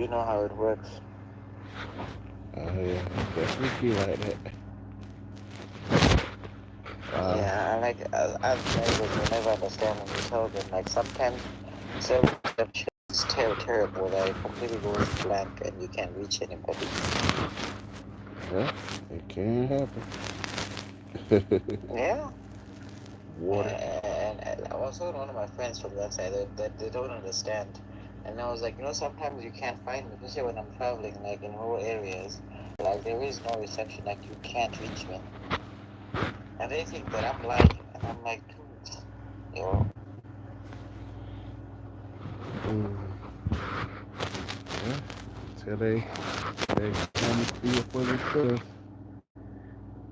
You know how it works. Yeah, definitely be like that. Uh, Yeah, I've neighbors will never understand when you tell them like sometimes service reception is terrible that it completely goes blank and you can't reach anybody. yeah, it can happen. Yeah. Water. And I was talking to one of my friends from that side that they don't understand. And I was like, sometimes you can't find me, especially when I'm traveling, like in rural areas. Like there is no reception, like you can't reach me. And they think that I'm lying, and I'm like, dude, yo, Mm, yeah, till they come and see it for themselves.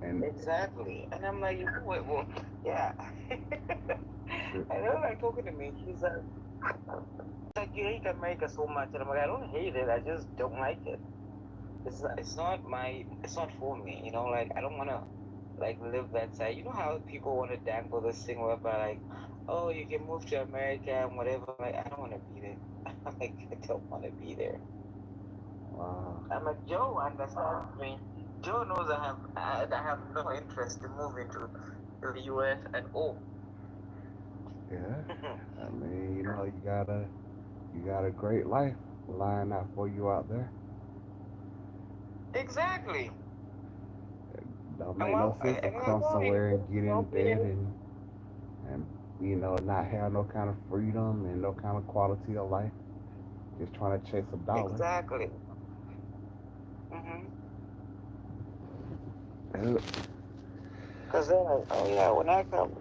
And exactly. And I'm like, wait, well, yeah. And they're like talking to me. She's like, you hate America so much, and I'm like, I don't hate it. I just don't like it. It's not for me. Like I don't wanna like live that side. You know how people want to dangle this thing whereby like, oh, you can move to America and whatever. I'm like, I don't want to be there. I'm like, I don't want to be there. wow, I'm like, Joe understands me. Joe knows I have no interest in moving to the US at all. yeah. I mean, you got a great life lying out for you out there. Exactly. Don't And make no well, sense to and I'm come going, somewhere and get in debt and not have no kind of freedom and no kind of quality of life. Just trying to chase a dollar. exactly. Mhm. Yeah. Cause then, like, oh yeah, when I come,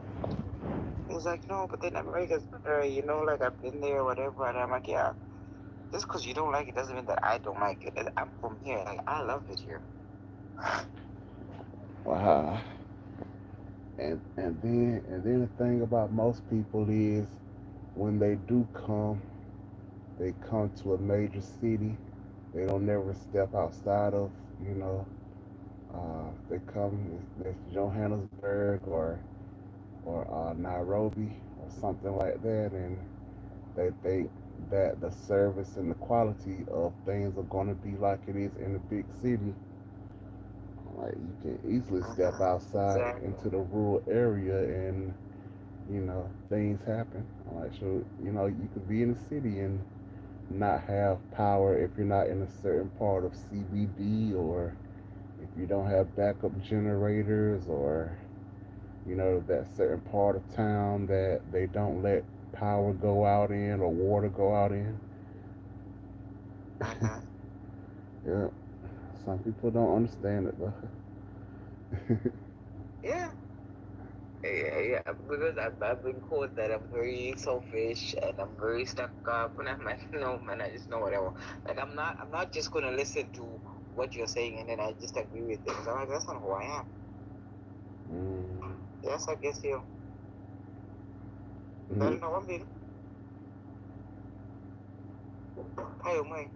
he's like, no, but then America's better. Like I've been there, whatever. And I'm like, yeah. Just because you don't like it doesn't mean that I don't like it. And I'm from here. Like I love it here. Wow. And then the thing about most people is when they do come, they come to a major city. They don't never step outside of you know. They come it's Johannesburg or Nairobi or something like that, and they think that the service and the quality of things are going to be like it is in a big city. Like you can easily step outside Exactly. into the rural area and things happen. Like so, you could be in the city and not have power if you're not in a certain part of CBD or if you don't have backup generators or that certain part of town that they don't let power go out in or water go out in. Uh-huh. Yeah, some people don't understand it though. Yeah. Yeah, because I've been called that I'm very selfish and I'm very stuck up, and I'm like, no, man, I just know what I want. Like I'm not just gonna listen to what you're saying and then I just agree with things. I'm like, that's not who I am. Mm-hmm. Yes, I guess you. Mm-hmm. Dahil na kami, tayo mo eh.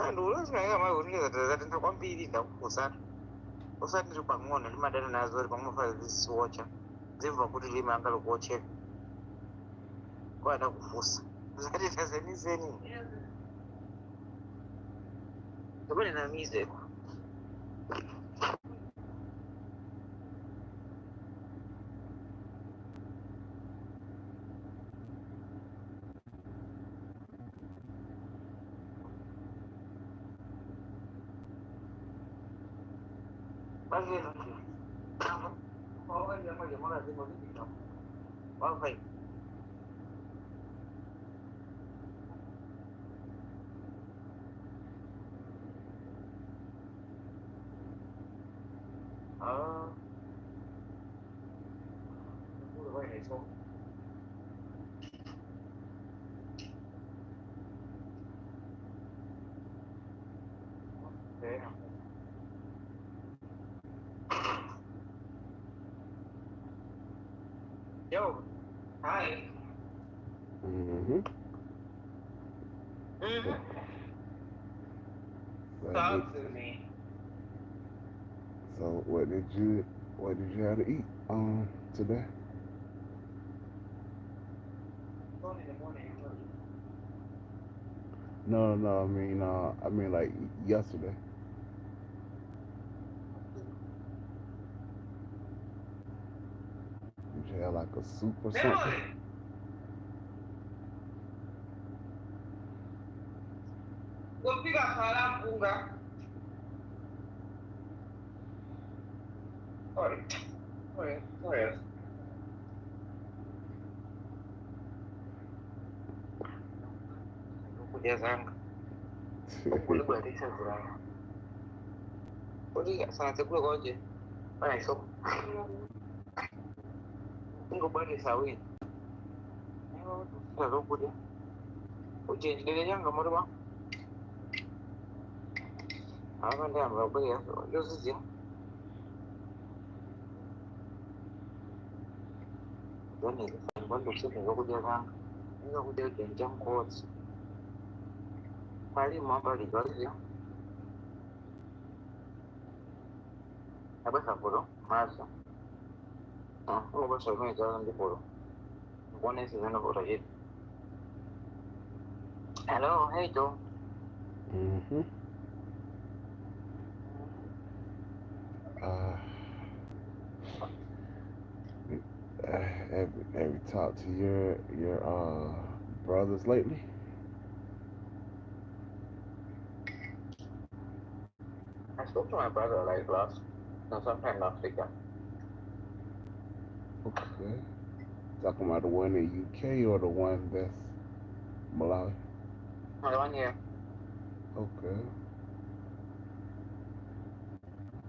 Dulu sebenarnya kami udah dari tempat kami di dalam pusat. Pusat di bangun, lima dari nazar bangun file this watch. Ziva kuti lima angka lokoche kwa ada kufusa. Zari tazeni zeni. Tabani na mize. Bagi nanti. Oh, iya mah jamaa lazima vipi kama. Wapi? Ah, aku udah banyak iso. Okay. Yo, hi. Mm-hmm. So, so did Talk to me. so what did you have to eat today? No, no, I mean like yesterday. You had like a soup or something. Kujazanga. Ukule kuharisha ziranga. Uri sana tekule koje. Bana isoko. Ngo bari sawi. Salo kude. Uje ndele yanga muri ba. Abandi amba bari yozize. Dani bando sike ngo kujazanga. Ngo kujazanga jam codes. Pali mabali gazi. Abasa polo. Masa. Ngo basa ngo jazanga polo. One is in over it. Hello, hey Joe. Mhm. Uh, have you talked to your brothers lately? I spoke to my brother like no, sometime last week. Okay. Talking about the one in UK or the one that's Malawi? The one here. Okay.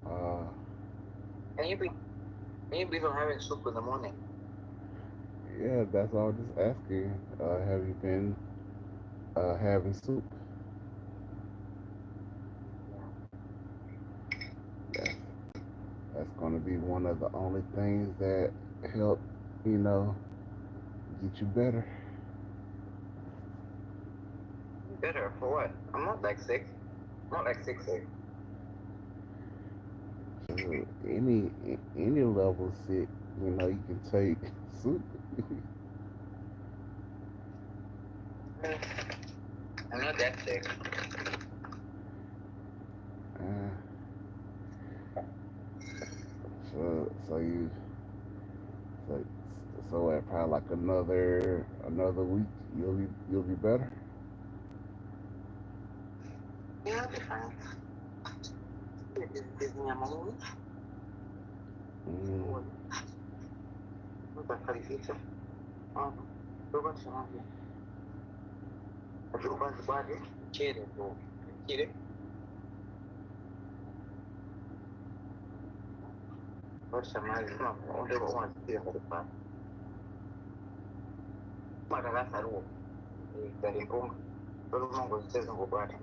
Uh, Can you be on having soup in the morning? yeah, that's all. Just asking. Have you been having soup? That's that's gonna be one of the only things that help, you know, get you better. Better for what? I'm not like sick. Not like sick. Any level sick, you can take soup. Mm, I'm not that sick. uh, so you so so at probably like another week you'll be better. Yeah, I'll be fine. This me a moment. Mm, Não tá califica. Ah, eu gosto de chamar. Eu gosto de guarda. Tira, pô. Tira. Gosto de chamar. Não, onde eu vou mais tira para depois. Mas ela saiu. E daí bom. Todo mundo gosta de guarda.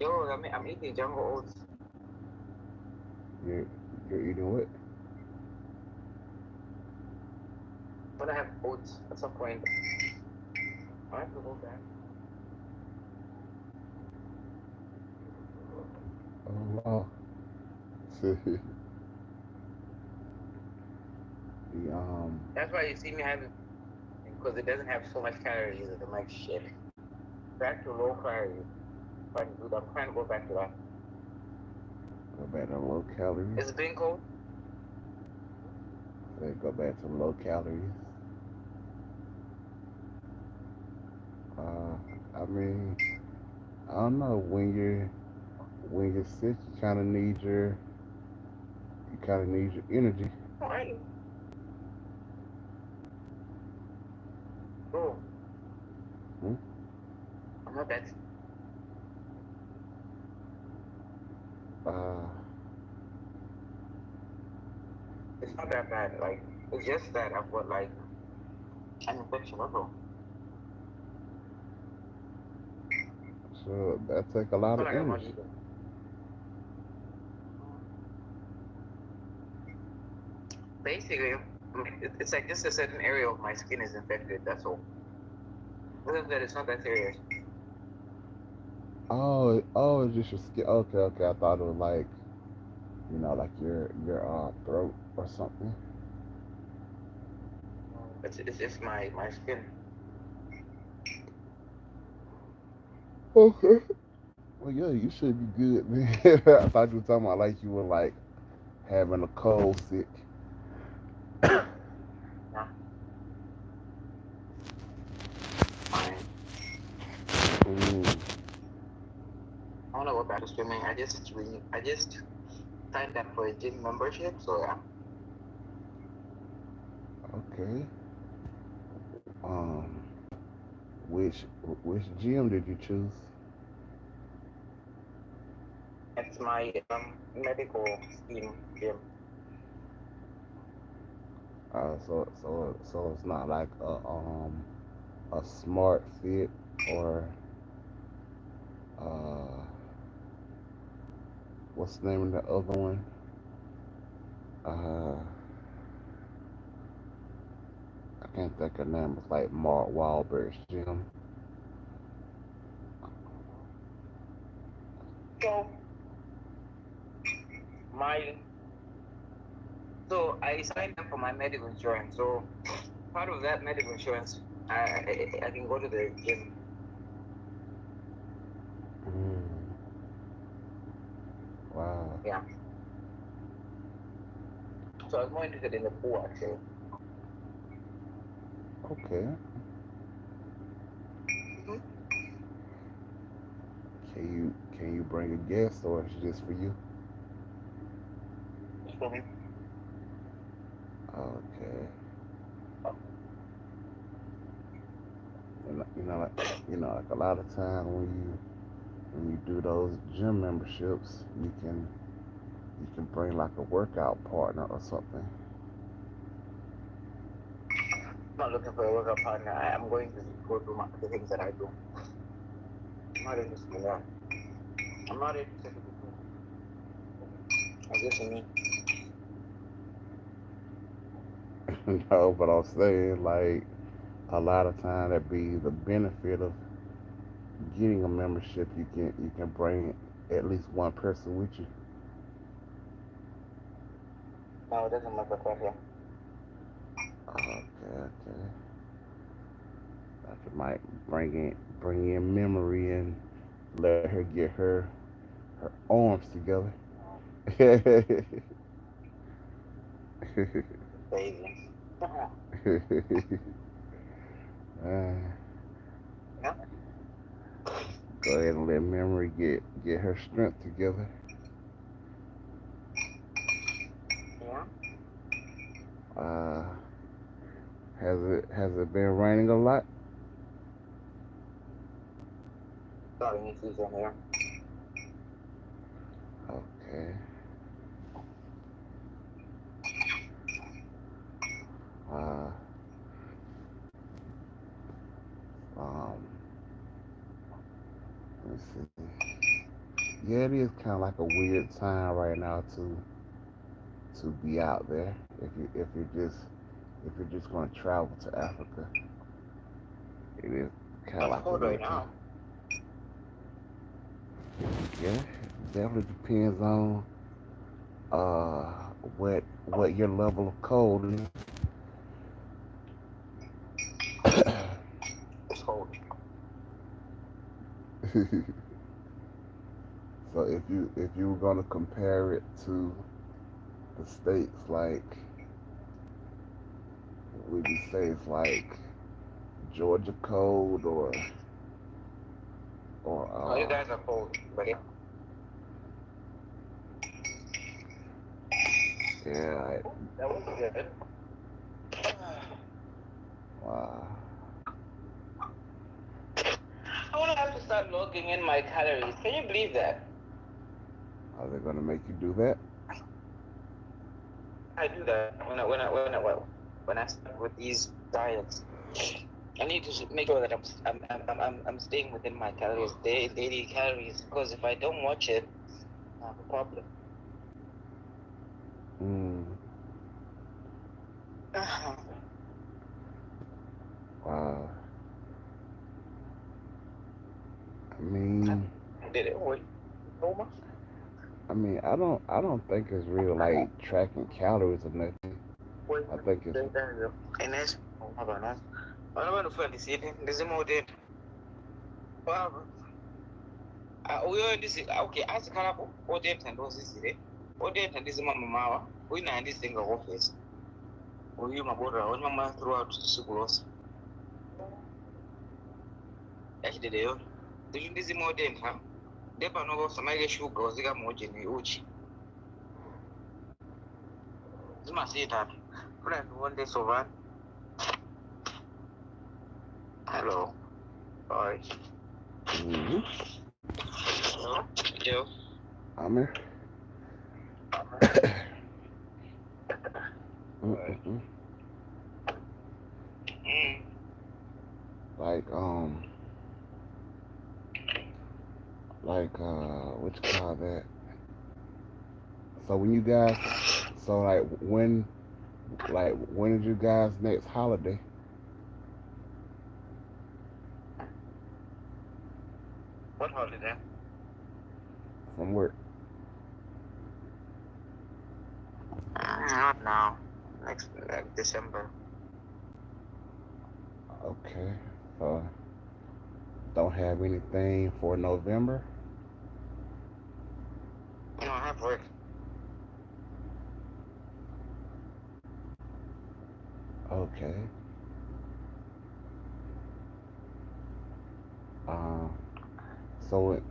Yo, I'm eating jungle oats. you're you're eating what? When I have oats at some point, I have to go back. Oh wow. the That's why you see me having, because it doesn't have so much calories. I'm like, shit. Back to low calories. I'm trying to go back to that. go back to low calories. It's been cold. Go back to low calories. Uh, I mean, I don't know when you're sick, you kind of need your energy. Oh, bro, Hmm? I'm not that. Uh, It's not that bad. Like, it's just that I've got like an infection. That's all. so that take a lot It's not of like I'm not energy. eating. Basically, it's like just a certain area of my skin is infected. That's all. Other than that, it's not that serious. Oh, it's just your skin. Okay, okay. I thought it was like, like your throat or something. It's my skin. Okay. Well, yeah, you should be good, man. I thought you were talking about like you were like having a cold sick. Yeah, my Mm, I want to go back to swimming. I just signed up for a gym membership, so yeah. okay. Um, which which gym did you choose? It's my medical scheme gym. So it's not like a smart fit or uh what's the name of the other one? Uh, I can't think of the name. It's like Mark Wahlberg's gym. So my I signed up for my medical insurance. So part of that medical insurance, I can go to the gym. Mm, wow. Yeah. So I was more interested in the pool actually. Okay. Mm-hmm. Can you bring a guest or it's just for you? For me. Okay. Like like a lot of times when you do those gym memberships, you can bring like a workout partner or something. I'm not looking for a workout partner. I'm going to go do the things that I do. I'm not interested in that. I'm not interested in people. I'm just in me. No, but I'm saying like a lot of time that be the benefit of getting a membership. You can bring at least one person with you. No, it doesn't matter for here. Okay, okay. That might bring in memory and let her get her arms together. Crazy. uh, Yeah? Go ahead and let memory get her strength together. Yeah? Uh, has it been raining a lot? Starting new season here. Okay. Uh, um, let's see. Yeah, it is kind of like a weird time right now to be out there. If you're just going to travel to Africa, it is kind of It's like a cold right weird time. now. Yeah, definitely depends on uh what your level of cold It's cold. is. So if you were gonna compare it to the states, like would you say it's like Georgia cold or No, you guys are cold, but yeah. yeah, That was good. wow. I want to have to start logging in my calories. Can you believe that? Are they gonna make you do that? I do that when I start with these diets. I need to make sure that I'm staying within my calories, daily calories, because if I don't watch it, I have a problem. Mm, wow. I mean, Did it? Wait, Roma? I don't think it's real like tracking calories or nothing. Wait, I think it's there you go. And this. Abana. Abantu futhi sithi ndizimodeli. Baba. Uyo ndisi okay asikhalapho odetha ndozizile. Odetha ndizimama mawa. Uyina ndisinga office. Uyu mabora wani mama throughout sikulosa. Yachidedeyo. Ndizimodeli ha. Depa no samaile shuga ozika moje ni uchi. Zimasitha. Funa ndiwonde sovani. Hello. Hi. Mm-hmm. Hello. Yo. I'm here. Right. Mm-mm-mm. Mm. Like what you call that? So when you guys, so when is you guys next holiday What holiday? from work? Not now. Next like December. Okay. So don't have anything for November. No, I have work. Okay. Um. So it,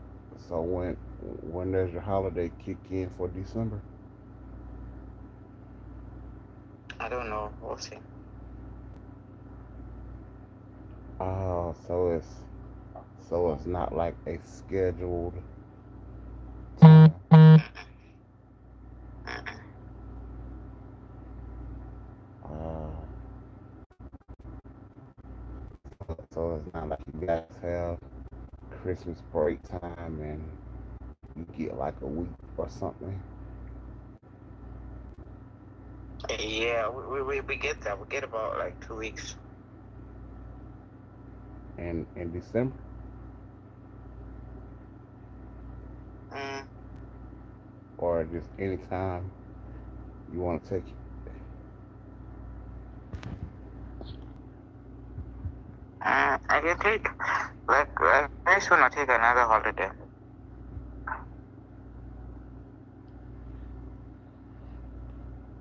so when does your holiday kick in for December? I don't know. We'll see. So it's not like a scheduled time. Mm-mm. Uh, so it's not like you guys have Christmas break time and you get like a week or something Yeah, we get that. We get about like 2 weeks. in December, Mm. or just anytime you want to take it. I can take like very soon. I take another holiday.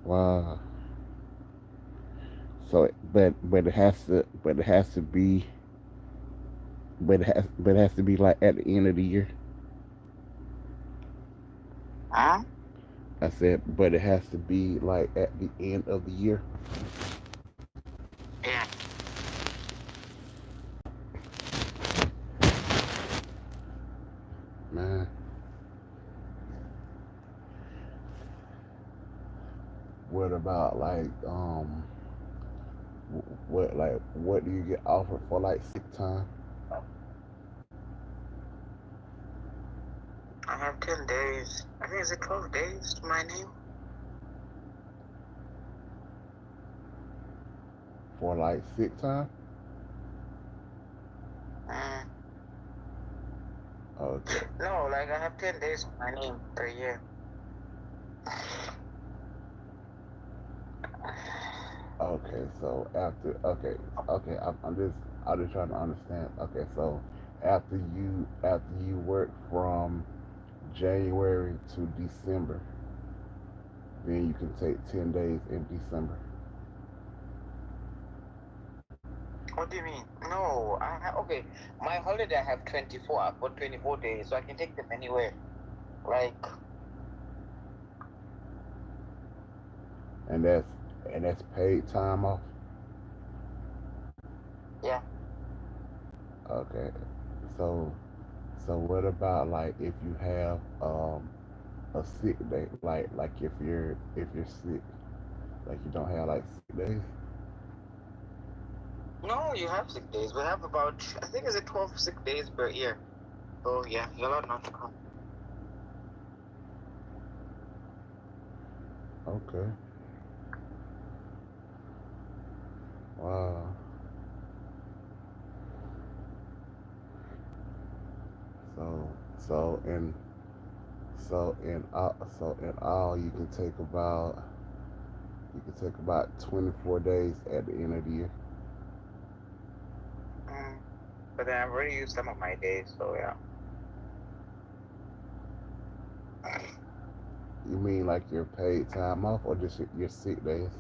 Wow. So, but it has to be but it has to be like at the end of the year. Huh? I said, but it has to be like at the end of the year. Yeah. Man, what about like what do you get offered for like sick time? I have 10 days. I think it's 12 days to my name. For like sick time? Mm. Okay. No, like I have 10 days to my name per year. Okay, so I'm just trying to understand. Okay, so after you work from January to December, then you can take 10 days in December. What do you mean? No, okay. My holiday I have 24. I've got 24 days, so I can take them anywhere. Like, And that's paid time off. yeah. Okay. So so what about like if you have a sick day, like if you're sick, like you don't have like sick days? No, you have 6 days. We have about, I think it's 12 sick days per year. So yeah, you're allowed not to come. Okay. Wow. So so in so in all you can take about 24 days at the end of the year. Mm. But then I've already used some of my days, so yeah. You mean like your paid time off or just your sick days?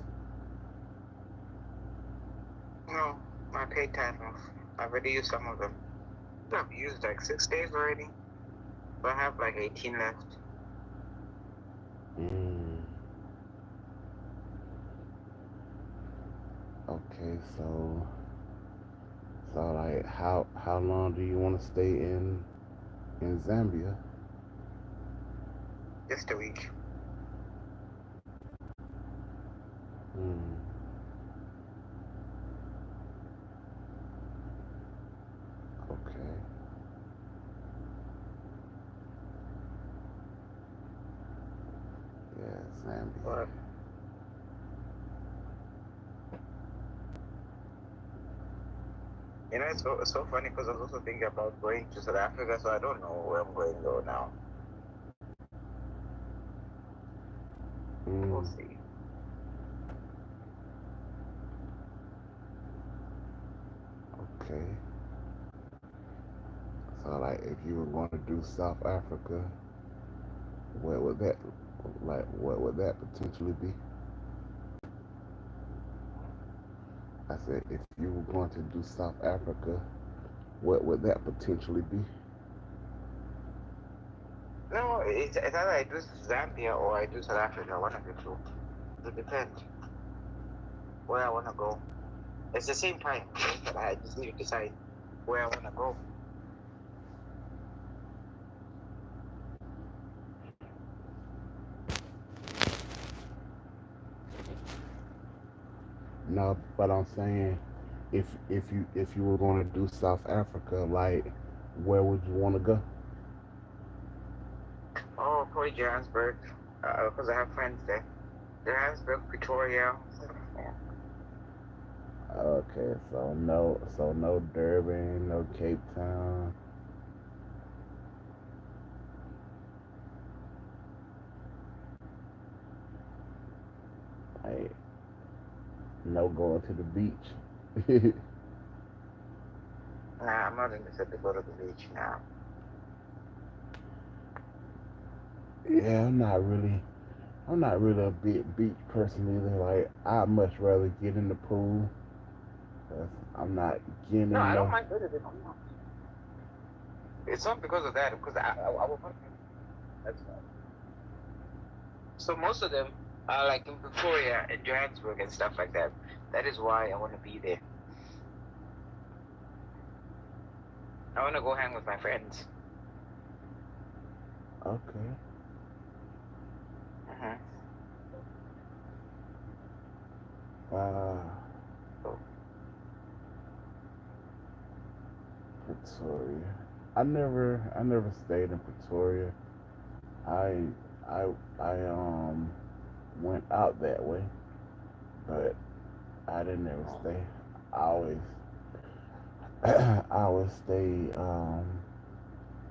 No, my paid time off. I've already used some of them. I've used like 6 days already. So I have like 18 left. Mm, okay, so like how long do you want to stay in Zambia? Just a week. Mm, okay, yeah, Zambia. But it's so funny because I was also thinking about going to South Africa, so I don't know where I'm going though now. We'll Mm, see. okay, so like if you were going to do South Africa, what would that what would that potentially be? I said if you were going to do South Africa, what would that potentially be? No, it's either I do Zambia or I do South Africa, one of the two. It depends where I want to go. It's the same time, but I just need to decide where I want to go. No, but I'm saying if you were going to do South Africa, like where would you want to go? Oh, probably Johannesburg, because I have friends there. Johannesburg, Pretoria, stuff. Yeah. Okay, so no Durban, no Cape Town. Like no going to the beach. Nah, I'm not interested to go to the beach now. Yeah, I'm not really a big beach person either. Like I'd much rather get in the pool. 'Cause I'm not No, getting I don't no. mind going to the beach. It's not because of that, because I will not. That's why. So most of them are like in Pretoria and Johannesburg and stuff like that. That is why I want to be there. I want to go hang with my friends. Okay. Mm-hmm. Uh, So, Pretoria. I never stayed in Pretoria. I I I went out that way, but I didn't ever stay. I always I always stay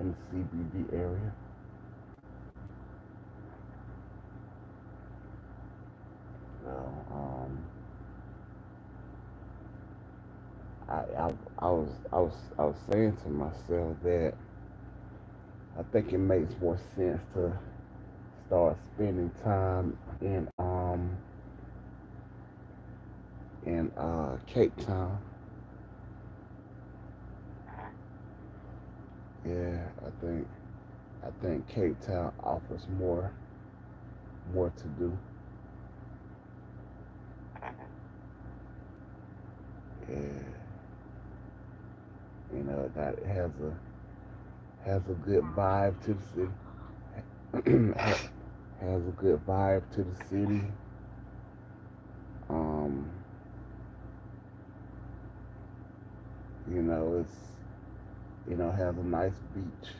in the CBD area. So I was saying to myself that I think it makes more sense to start spending time in Cape Town. Yeah, I think Cape Town offers more to do. Yeah, that has a good vibe to the city. Has a good vibe to the city. Um, it's has a nice beach.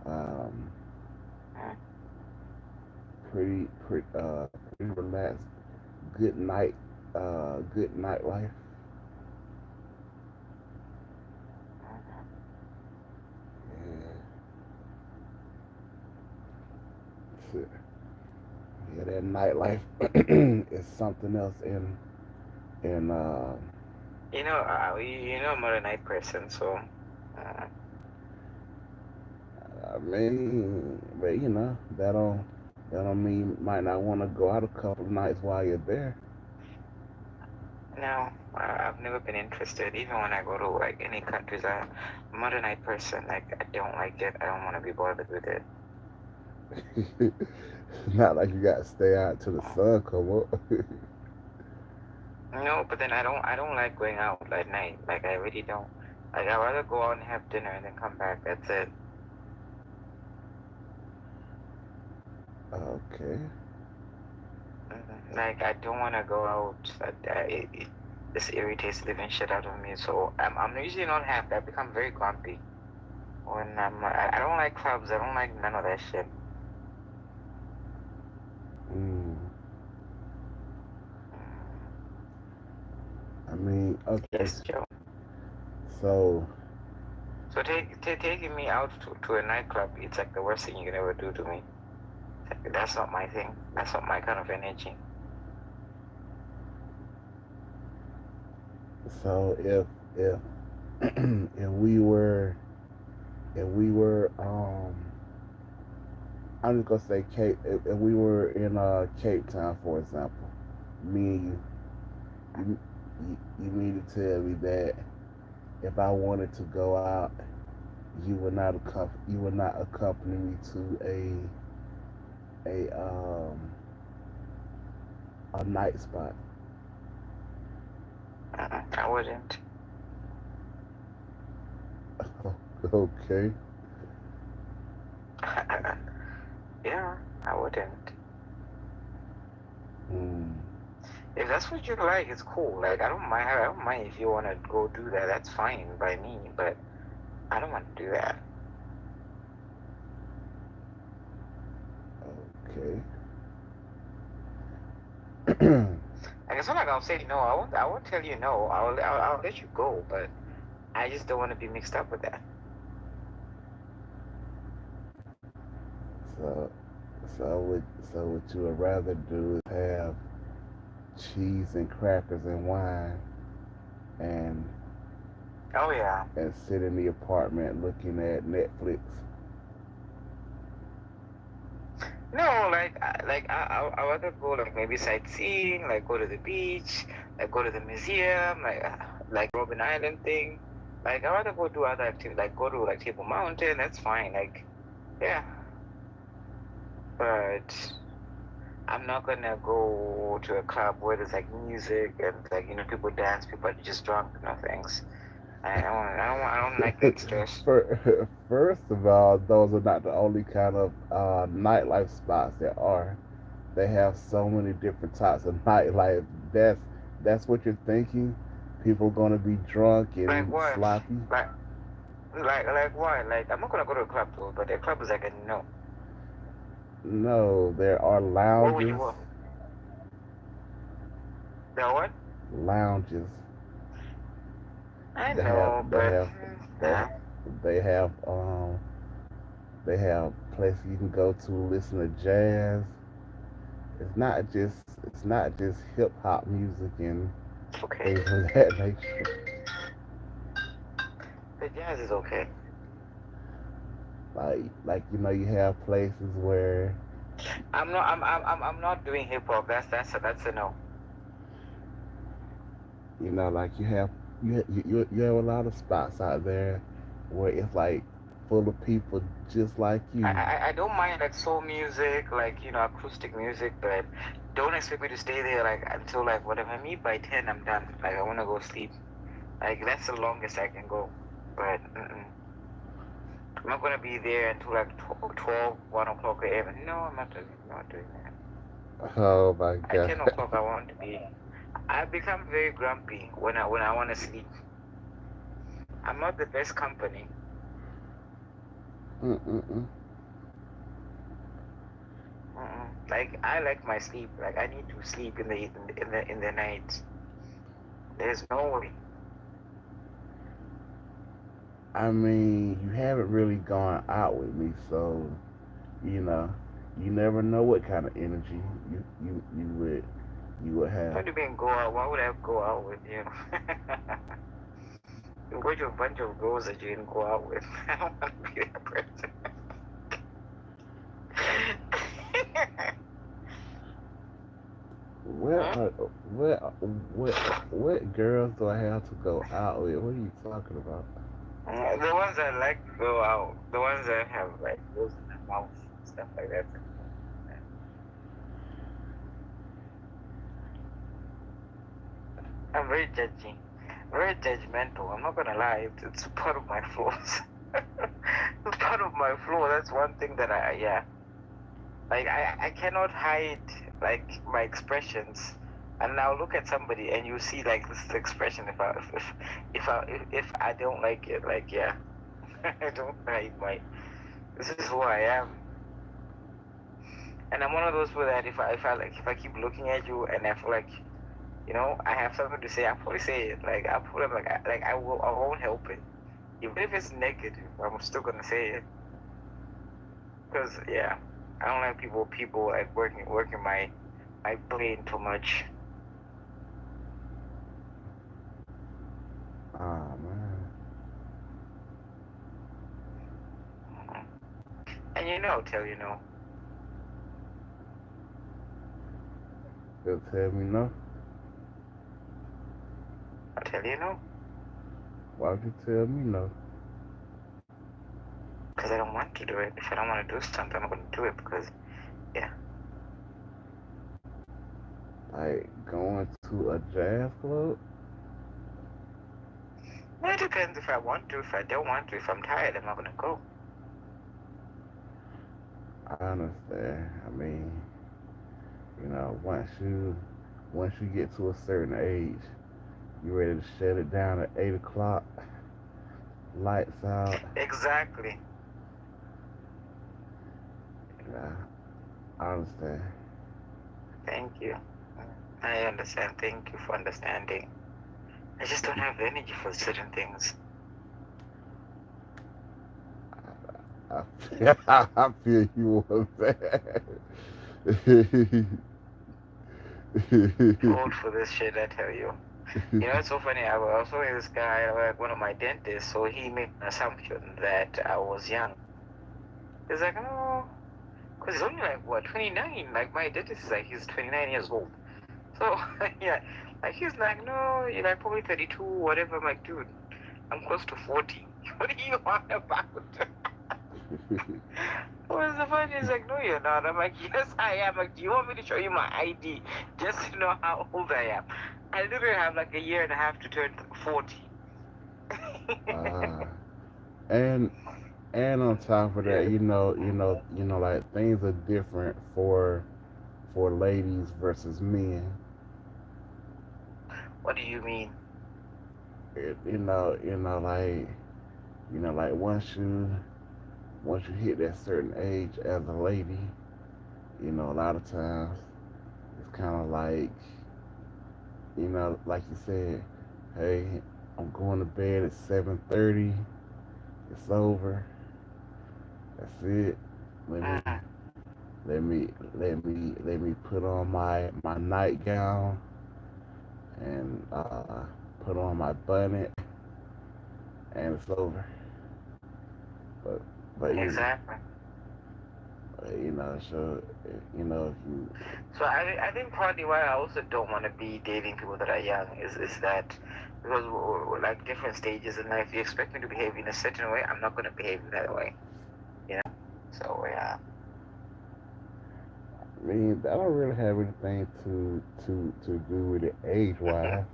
Um, pretty relaxed. Good night. Good nightlife. Yeah, yeah, that nightlife is something else in I'm not a night person, so I mean, but that don't mean you might not want to go out a couple of nights while you're there. no, I've never been interested. Even when I go to like any countries, I'm not a night person. Like I don't like it. I don't want to be bothered with it. Not like you got to stay out till the sun come up. No, but then I don't like going out at night. Like I really don't. Like I'd rather go out and have dinner and then come back. That's it. Okay. Like I don't want to go out. It just irritates the living shit out of me. So I'm usually not happy. I become very grumpy when I don't like clubs. I don't like none of that shit. Mm. Mm, I mean, okay. yes, Joe. So, So taking me out to a nightclub, it's like the worst thing you can ever do to me. Like, that's not my thing. That's not my kind of energy. so if if we were I'm just gonna say Cape. If we were in Cape Town, for example, me and you mean to tell me that if I wanted to go out, you would not accompany me to a night spot. I wouldn't. Okay. Yeah, I wouldn't. Hmm. If that's what you like, it's cool. Like I don't mind. I don't mind if you want to go do that. That's fine by me. But I don't want to do that. Okay. Like it's not like I'll say no. I won't. I won't tell you no. I'll let you go. But I just don't want to be mixed up with that. so so what you would rather do is have cheese and crackers and wine and Oh yeah. sit in the apartment looking at Netflix. No, I rather go like maybe sightseeing, like go to the beach, like go to the museum, like Robin Island thing. Like I rather go do other activities, like go to like Table Mountain. That's fine. Like yeah, but I'm not gonna go to a club where there's like music and like people dance, people are just drunk, things. I don't like that stress. First of all, those are not the only kind of nightlife spots there are. They have so many different types of nightlife. That's what you're thinking. People gonna be drunk Like and what? sloppy. Like like what? Like I'm not gonna go to a club though, but a club is like a no. No, there are What would you lounges. want? The what? Lounges. I They have know, they but have they nah. they have they have places you can go to listen to jazz. It's not just hip hop music and Okay. things of that nature. The jazz is okay. Like you have places where I'm not doing hip hop. That's a no. like you have a lot of spots out there where it's like full of people just like I, you. I don't mind like soul music, like acoustic music, but don't expect me to stay there like until like whatever. Me by 10, I'm done. Like I wanna go sleep. Like that's the longest I can go. But I'm not gonna be there until like 12, 1 o'clock a.m. No, I'm not doing that. Oh my At god. 10 o'clock, I want to be. I become very grumpy when I want to sleep. I'm not the best company. Mm-mm-mm. Like I like my sleep. Like I need to sleep in the night. There's no way. I mean, you haven't really gone out with me, so you know, you never know what kind of energy you would You would have. What do you mean go out? Why would I go out with you? You go to a bunch of girls that you didn't go out with. I don't want to be that person. What Huh? are what what girls do I have to go out with? What are you talking about? The ones that like to go out, the ones that have like girls in their mouth, stuff like that. I'm very judgy, very judgmental. I'm not gonna lie, it's part of my flaws. It's part of my flaw. That's one thing that yeah, like I cannot hide like my expressions. And now look at somebody and you see like this expression if I don't like it, like yeah, I don't hide my. This is who I am. And I'm one of those people that if I keep looking at you and I feel like I have something to say, I'll probably say it. Like I'll put it like I won't help it. Even if it's negative, I'm still gonna say it. Because yeah, I don't like people like working my brain too much. Ah man. Mhm. And tell They'll tell me no. I'll tell Why would you tell me no? because I don't want to do it. If I don't want to do something, I'm not gonna do it because yeah. Like going to a jazz club? Well, it depends if I want to. If I don't want to, if I'm tired, I'm not gonna go. I understand. I mean, once you get to a certain age, you ready to shut it down at 8 o'clock, lights out. Exactly. Yeah, I understand. Thank you. I understand. Thank you for understanding. I just don't have energy for certain things. I feel, I feel you on that. Too old for this shit, I tell you. It's so funny. I was talking to this guy, like one of my dentists, so he made an assumption that I was young. He's like, oh, because he's only like, what, 29? Like, my dentist is like, he's 29 years old. So, yeah, like, he's like, no, you're like probably 32, whatever. I'm like, dude, I'm close to 40. What are you on about? What's the fun? He's like, no, you're not. I'm like, yes, I am. Like, do you want me to show you my ID just to know how old I am? I literally have like a year and a half to turn 40. uh, and and on top of that, Yeah. like things are different for ladies versus men. What do you mean? Like once you hit that certain age as a lady, a lot of times it's kind of like, like you said, hey, I'm going to bed at 7:30. It's over. That's it. Let me Mm, let me put on my nightgown and put on my bonnet, and it's over. But but exactly. so if you So I think partly why I also don't want to be dating people that are young is that because we're like different stages in life, you expect me to behave in a certain way, I'm not going to behave that way, you know? So yeah. I mean, I don't really have anything to do with it age wise,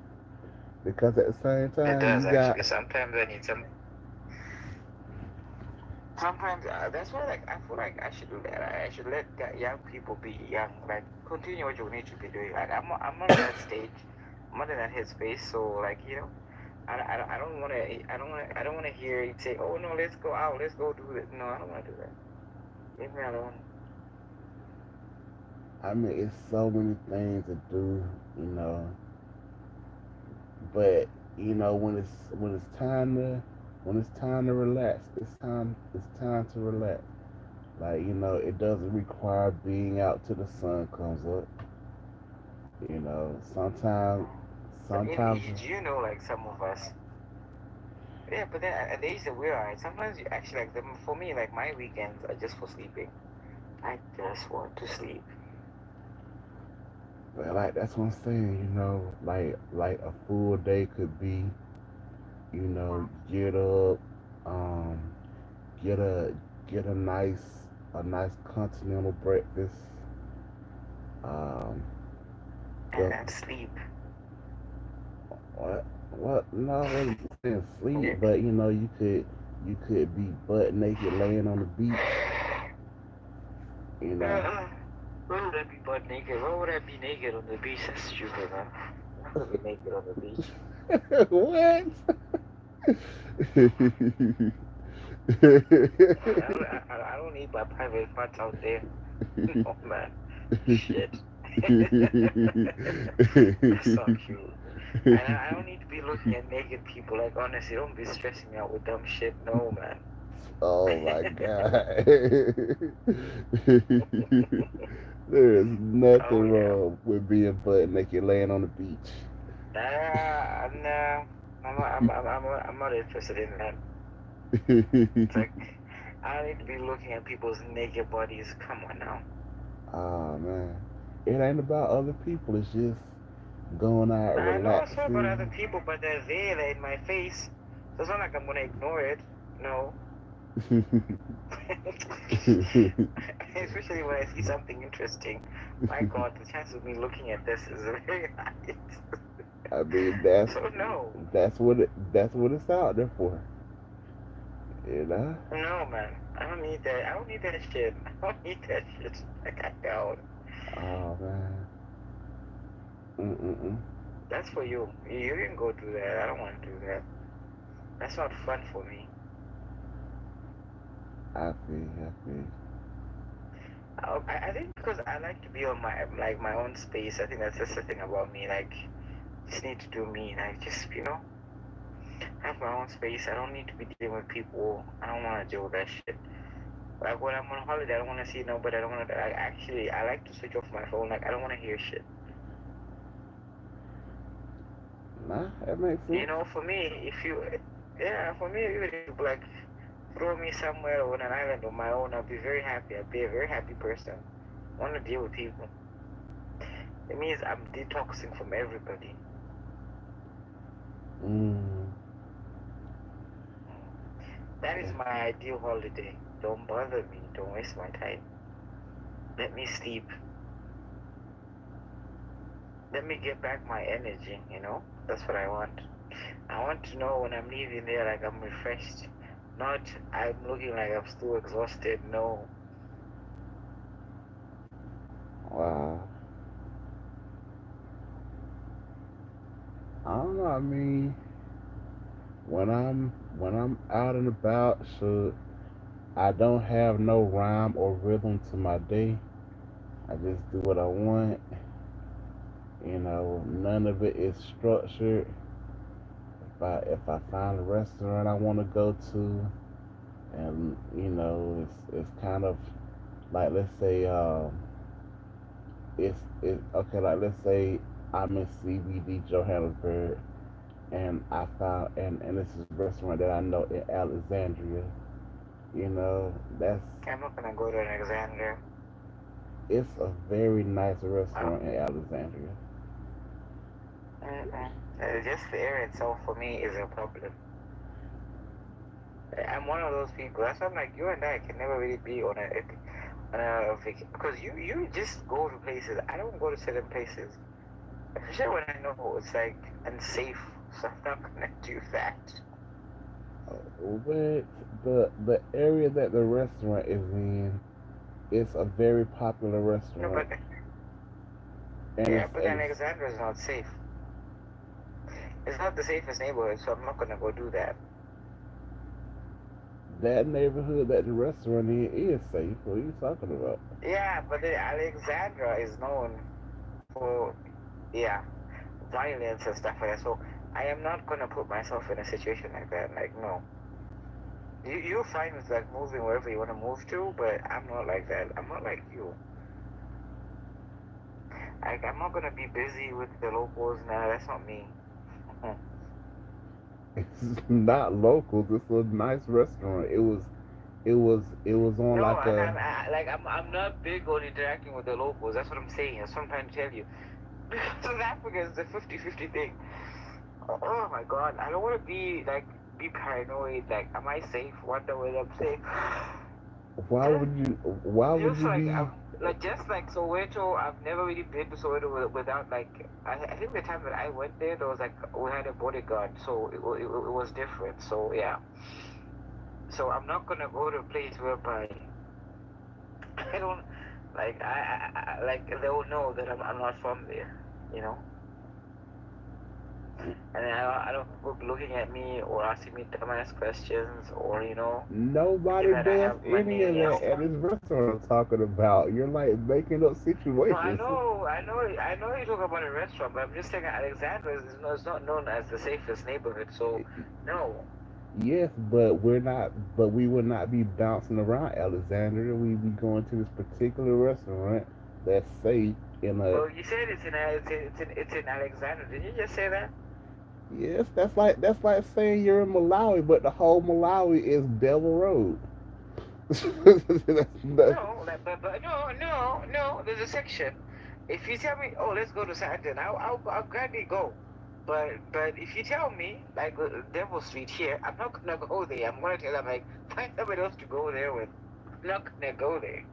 because at the same It time does you actually. got. Sometimes I need some. Sometimes that's why like I feel like I should do that. I should let young people be young. Like continue what you need to be doing. Like I'm not in that stage. I'm not in that headspace. So like I don't want to I don't want to hear you say, oh no, let's go out, let's go do it. No, I don't want to do that. Leave me alone. I mean, it's so many things to do, you know. But when it's time to relax, it's time to relax. Like, it doesn't require being out till the sun comes up. Sometimes, But sometimes, you know, like some of us, yeah. But then at the age that we're at, sometimes you actually like them. For me, like my weekends are just for sleeping. I just want to sleep. but like that's what I'm saying. Like a full day could be, get up, um, get a get a nice continental breakfast. Um, And go then sleep. what? No, I wasn't saying sleep, Yeah. but you could be butt naked laying on the beach. You know, Uh, why would I be butt naked? Why would I be naked on the beach? That's stupid, man. I'm not be naked on the beach. what? I don't need my private parts out there. No, man. Shit. That's not cute. And I don't need to be looking at naked people. Like, honestly, don't be stressing me out with dumb shit. No, man. Oh my god. There is Oh, nothing yeah. wrong with being butt naked laying on the beach. Nah. I'm not interested in that. It's like, I don't need to be looking at people's naked bodies. Come on now. Oh man. It ain't about other people, it's just going out I know it's not about other relaxing. people, but they're there, they're in my face. So it's not like I'm gonna ignore it. No. Especially when I see something interesting. My God, the chance of me looking at this is very high. I mean that's So no. that's what it's out there for. You know? No, man. I don't need that. I don't need that shit. I don't need that shit. Like, I don't. Oh man. Mm-mm-mm. That's for you. You can go do that. I don't want to do that. That's not fun for me. I feel. I think because I like to be on my own space. I think that's just the thing about me. Like, just need to do me. Like, just have my own space. I don't need to be dealing with people. I don't want to deal with that shit. Like when I'm on holiday, I don't want to see nobody. I don't want to. I like to switch off my phone. Like, I don't want to hear shit. Nah, that makes sense. For me, yeah, for me, even if you like throw me somewhere on an island on my own, I'll be very happy. I'll be a very happy person. I want to deal with people. It means I'm detoxing from everybody. Mm, That is yeah. my ideal holiday. Don't bother me. Don't waste my time. Let me sleep. Let me get back my energy. That's what I want. I want to know when I'm leaving there, like I'm refreshed. Not I'm looking like I'm still exhausted. No. Wow. I don't know. I mean, when I'm out and about, so I don't have no rhyme or rhythm to my day. I just do what I want. None of it is structured. If I find a restaurant I want to go to, and it's kind of like, let's say, it's okay. Like, let's say I'm in CBD Johannesburg, and I found and this is a restaurant that I know in Alexandria. That's I'm not gonna go to Alexandria. it's a very nice Oh, restaurant in Alexandria. mm-mm. Just the area itself for me is a problem. I'm one of those people. That's why I'm like, you and I can never really be on a vacation because you just go to places. I don't go to certain places, especially when I know it's like unsafe. So I'm not gonna do that. But the area that the restaurant is in, it's a very popular No, restaurant, but and yeah, it's but a Alexandria is not safe. It's not the safest neighborhood, so I'm not gonna go do that. that neighborhood that the restaurant in is safe. What are you talking about? Yeah, but the Alexandra is known for yeah violence and stuff like that. So I am not gonna put myself in a situation like that. Like no, you're fine with like moving wherever you want to move to, but I'm not like that. I'm not like you. Like I'm not gonna be busy with the locals now. That's not me. It's not locals. It's a nice restaurant. It was on No, like and a. I'm not big on interacting with the locals. That's what I'm saying. That's what I'm trying to tell you. South Africa is the 50-50 thing. Oh my God, I don't want to be paranoid. Like, am I safe? Wonder whether I'm safe. Why Just would you? Why would just you like be? just like Soweto, I've never really been to Soweto without like I think the time that I went there was like we had a bodyguard, so it was different. So yeah, so I'm not gonna go to a place whereby I don't like they'll know that I'm not from there, you know. And I don't want people looking at me or asking me dumbass questions or thinking Nobody that I does have any of money and that at this restaurant I'm talking about. You're like making up no, I situations. know, I know, I know you talk about a restaurant, but I'm just saying Alexandria is not known as the safest neighborhood. So no, Yes, but we're not. But we would not be bouncing around Alexandria. We'd be going to this particular restaurant that's safe in a. well you said it's in Alexandria. Did you just say that? Yes, that's like saying you're in Malawi, but the whole Malawi is Devil Road. That's- No, but no. There's a section. If you tell me, oh, let's go to Sandton, I'll gladly go. But if you tell me like Devil Street here, I'm not gonna go there. I'm gonna tell them like find somebody else to go there with. I'm not gonna go there.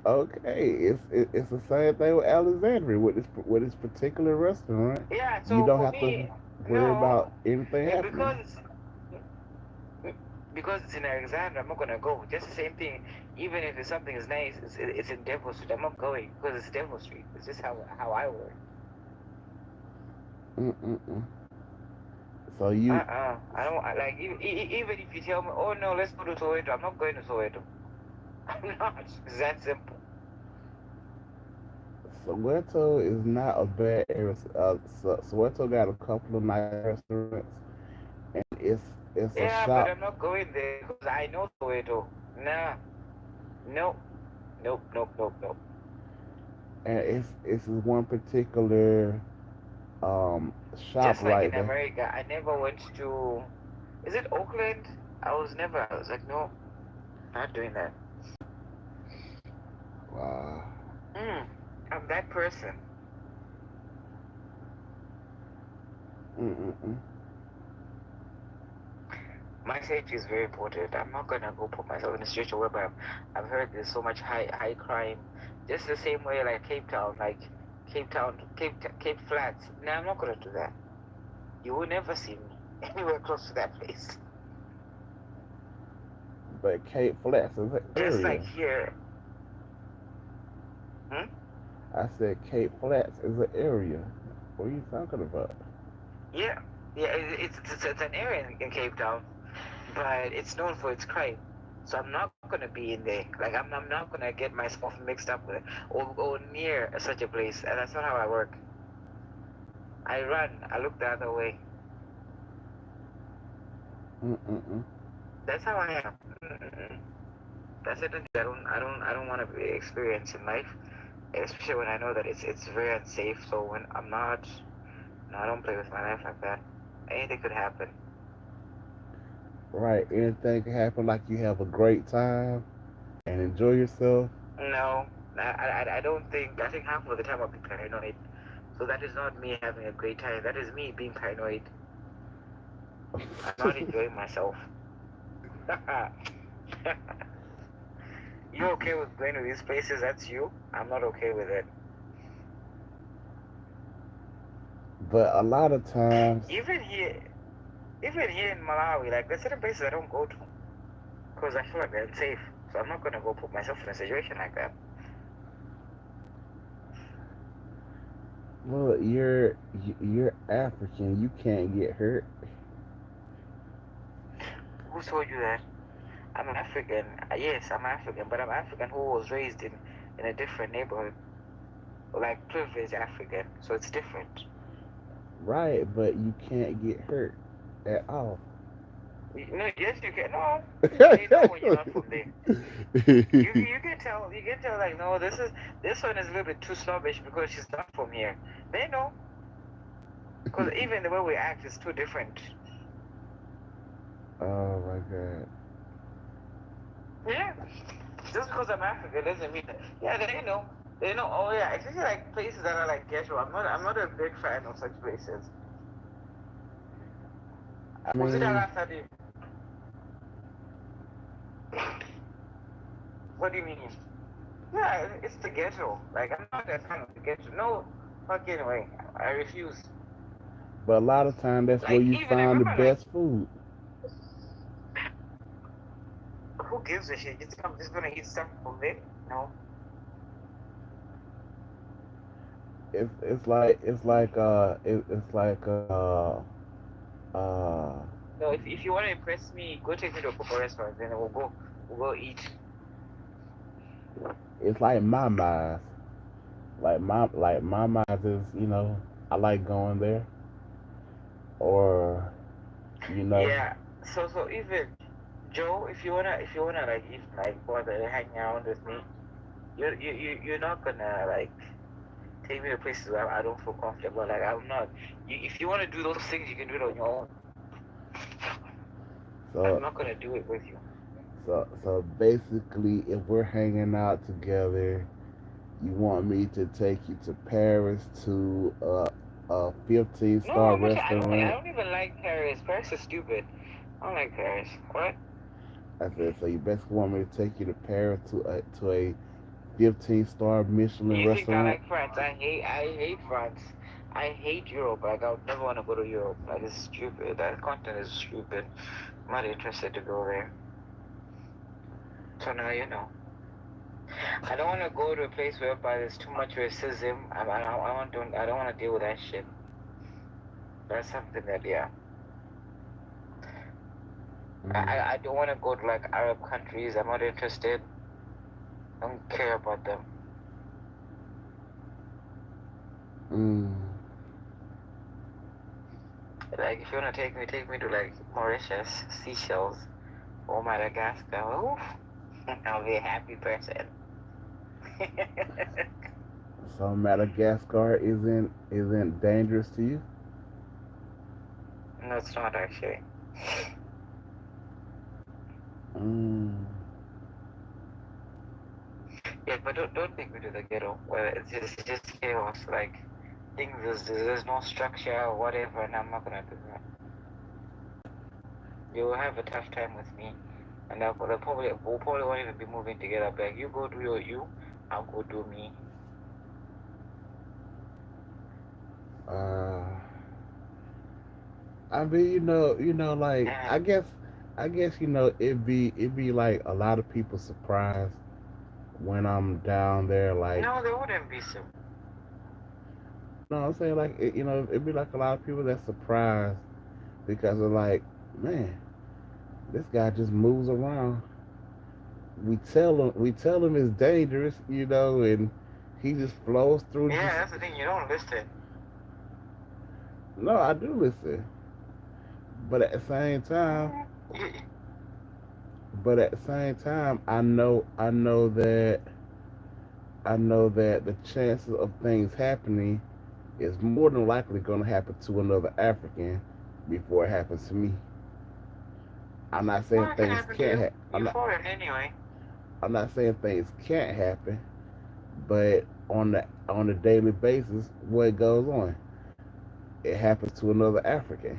okay, it's the same thing with Alexandria with this particular restaurant. Yeah. You So don't for have to me, worry no, about anything happening. because it's in Alexandria, I'm not gonna go. Just the same thing. Even if it's something is nice, it's in Devil Street. I'm not going because it's Devil Street. It's just how I work. Mm-mm-mm. So you, I don't like even if you tell me, oh no, let's go to Soweto. I'm not going to Soweto. I'm not. It's that simple. Soweto is not a bad area. Soweto got a couple of nice restaurants, and it's a Yeah, but shop, I'm not going there because I know Soweto. Nah, nope, nope. and it's one particular shop Just like right in there. America, I never went to. Is it Oakland? I was like, no, not doing that. Wow. Mm, I'm that person. Mm-mm-mm. My safety is very important. I'm not gonna go put myself in a situation where I've heard there's so much high crime. Just the same way like Cape Town, Cape Flats. No, I'm not gonna do that. You will never see me anywhere close to that place. But Cape Flats is an Just area. like here. Hmm? I said Cape Flats is an area. What are you talking about? Yeah. Yeah, it's an area in Cape Town, but it's known for its crime. So I'm not gonna be in there. Like I'm not gonna get myself mixed up with it or near such a place. And that's not how I work. I run. I look the other way. Mm-mm-mm. That's how I am. Mm-mm. That's certain things I don't want to experience in life, especially when I know that it's very unsafe. So when I'm not, no, I don't play with my life like that. Anything could happen. Right. Anything can happen. Like you have a great time and enjoy yourself. No, I don't think. I think half of the time I'll be paranoid. So that is not me having a great time. That is me being paranoid. I'm not enjoying myself. You okay with going to these places? That's you. I'm not okay with it. But a lot of times, Even here, even here in Malawi, like there's certain places I don't go to because I feel like they're unsafe. So I'm not gonna go put myself in a situation like that. well, you're African. You can't get hurt. Who told you that? I'm African. Yes, I'm African, but I'm African who was raised in a different neighborhood, like privileged African. So it's different. Right, but you can't get hurt at all. No, yes, you can. No, they know when you're not from there. You can tell. You can tell. Like, no, this one is a little bit too snobbish because she's not from here. They know because even the way we act is too different. Oh my god. Yeah, just because I'm African doesn't mean that. Yeah, they know. They know. Oh yeah, especially like places that are like ghetto. I'm not a big fan of such places. I mean, What do you mean? Yeah, it's the ghetto. Like I'm not a fan of the ghetto. No fucking way. I refuse. but a lot of time that's where Like you even I find the remember like best food. who gives a shit? Just I'm just gonna eat stuff from there? No. It's like uh No, if you wanna impress me, go take me to a proper restaurant, then we'll go eat. it's like my minds. Like my minds is, I like going there, or you know Yeah. So even Joe, if you wanna like even like bother hanging around with me, you're not gonna like take me to places where I don't feel comfortable. Like I'm not. If you wanna do those things, you can do it on your own. I'm so not gonna do it with you. so basically, if we're hanging out together, you want me to take you to Paris to a 15 No, star I'm not. I restaurant. don't even like Paris. Paris is stupid. I don't like Paris. What? I said, so you basically want me to take you to Paris to a 15-star Michelin You think I restaurant? like France? I hate France. I hate Europe. Like I would never want to go to Europe. Like it's stupid. That continent is stupid. I'm not interested to go there. So now you know. I don't want to go to a place whereby there's too much racism. I don't want to deal with that shit. That's something that yeah. Mm, I don't want to go to like Arab countries. I'm not interested. I don't care about them. mm. Like if you wanna take me to like Mauritius, Seychelles, or Madagascar. Oof, I'll be a happy person. So Madagascar isn't dangerous to you? No, it's not actually. Mm, Yeah, but don't take me to the ghetto where it's just chaos. Like things there's no structure or whatever, and I'm not gonna do that. You will have a tough time with me, and we'll probably won't even be moving together. But like, you go do you, I'll go do me. uh, I mean, like And I guess it'd be like a lot of people surprised when I'm down there. Like, no, there wouldn't be some. no, I'm saying like it'd be like a lot of people that surprised because they're like, man, this guy just moves around. We tell him it's dangerous, and he just flows through. Yeah, Just that's the thing. You don't listen. no, I do listen, but at the same time, Mm, I know that the chances of things happening is more than likely going to happen to another African before it happens to me. I'm not saying Well, it can things happen to can't. you. I'm You're not. foreign anyway. I'm not saying things can't happen, but on the daily basis, what goes on, it happens to another African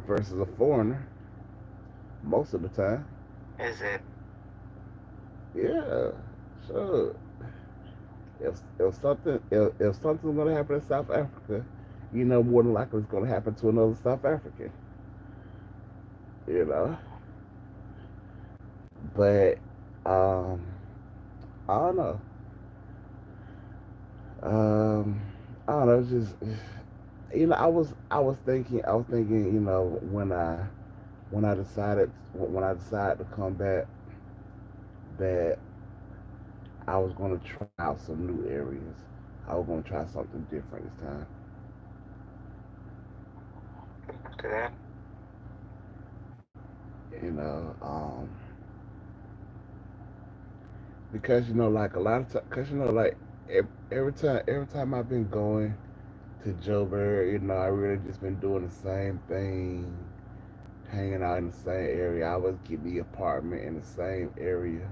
versus a foreigner most of the time. Is it? Yeah, sure. If something's gonna happen in South Africa, more than likely it's gonna happen to another South African. You know, but um, I don't know. Um, I don't know. It's just I was thinking, when I decided to come back, that I was gonna try out some new areas. I was gonna try something different this time. After that. you know, because like a lot of time, because like every time I've been going to Joburg, I really just been doing the same thing, hanging out in the same area. I always get the apartment in the same area,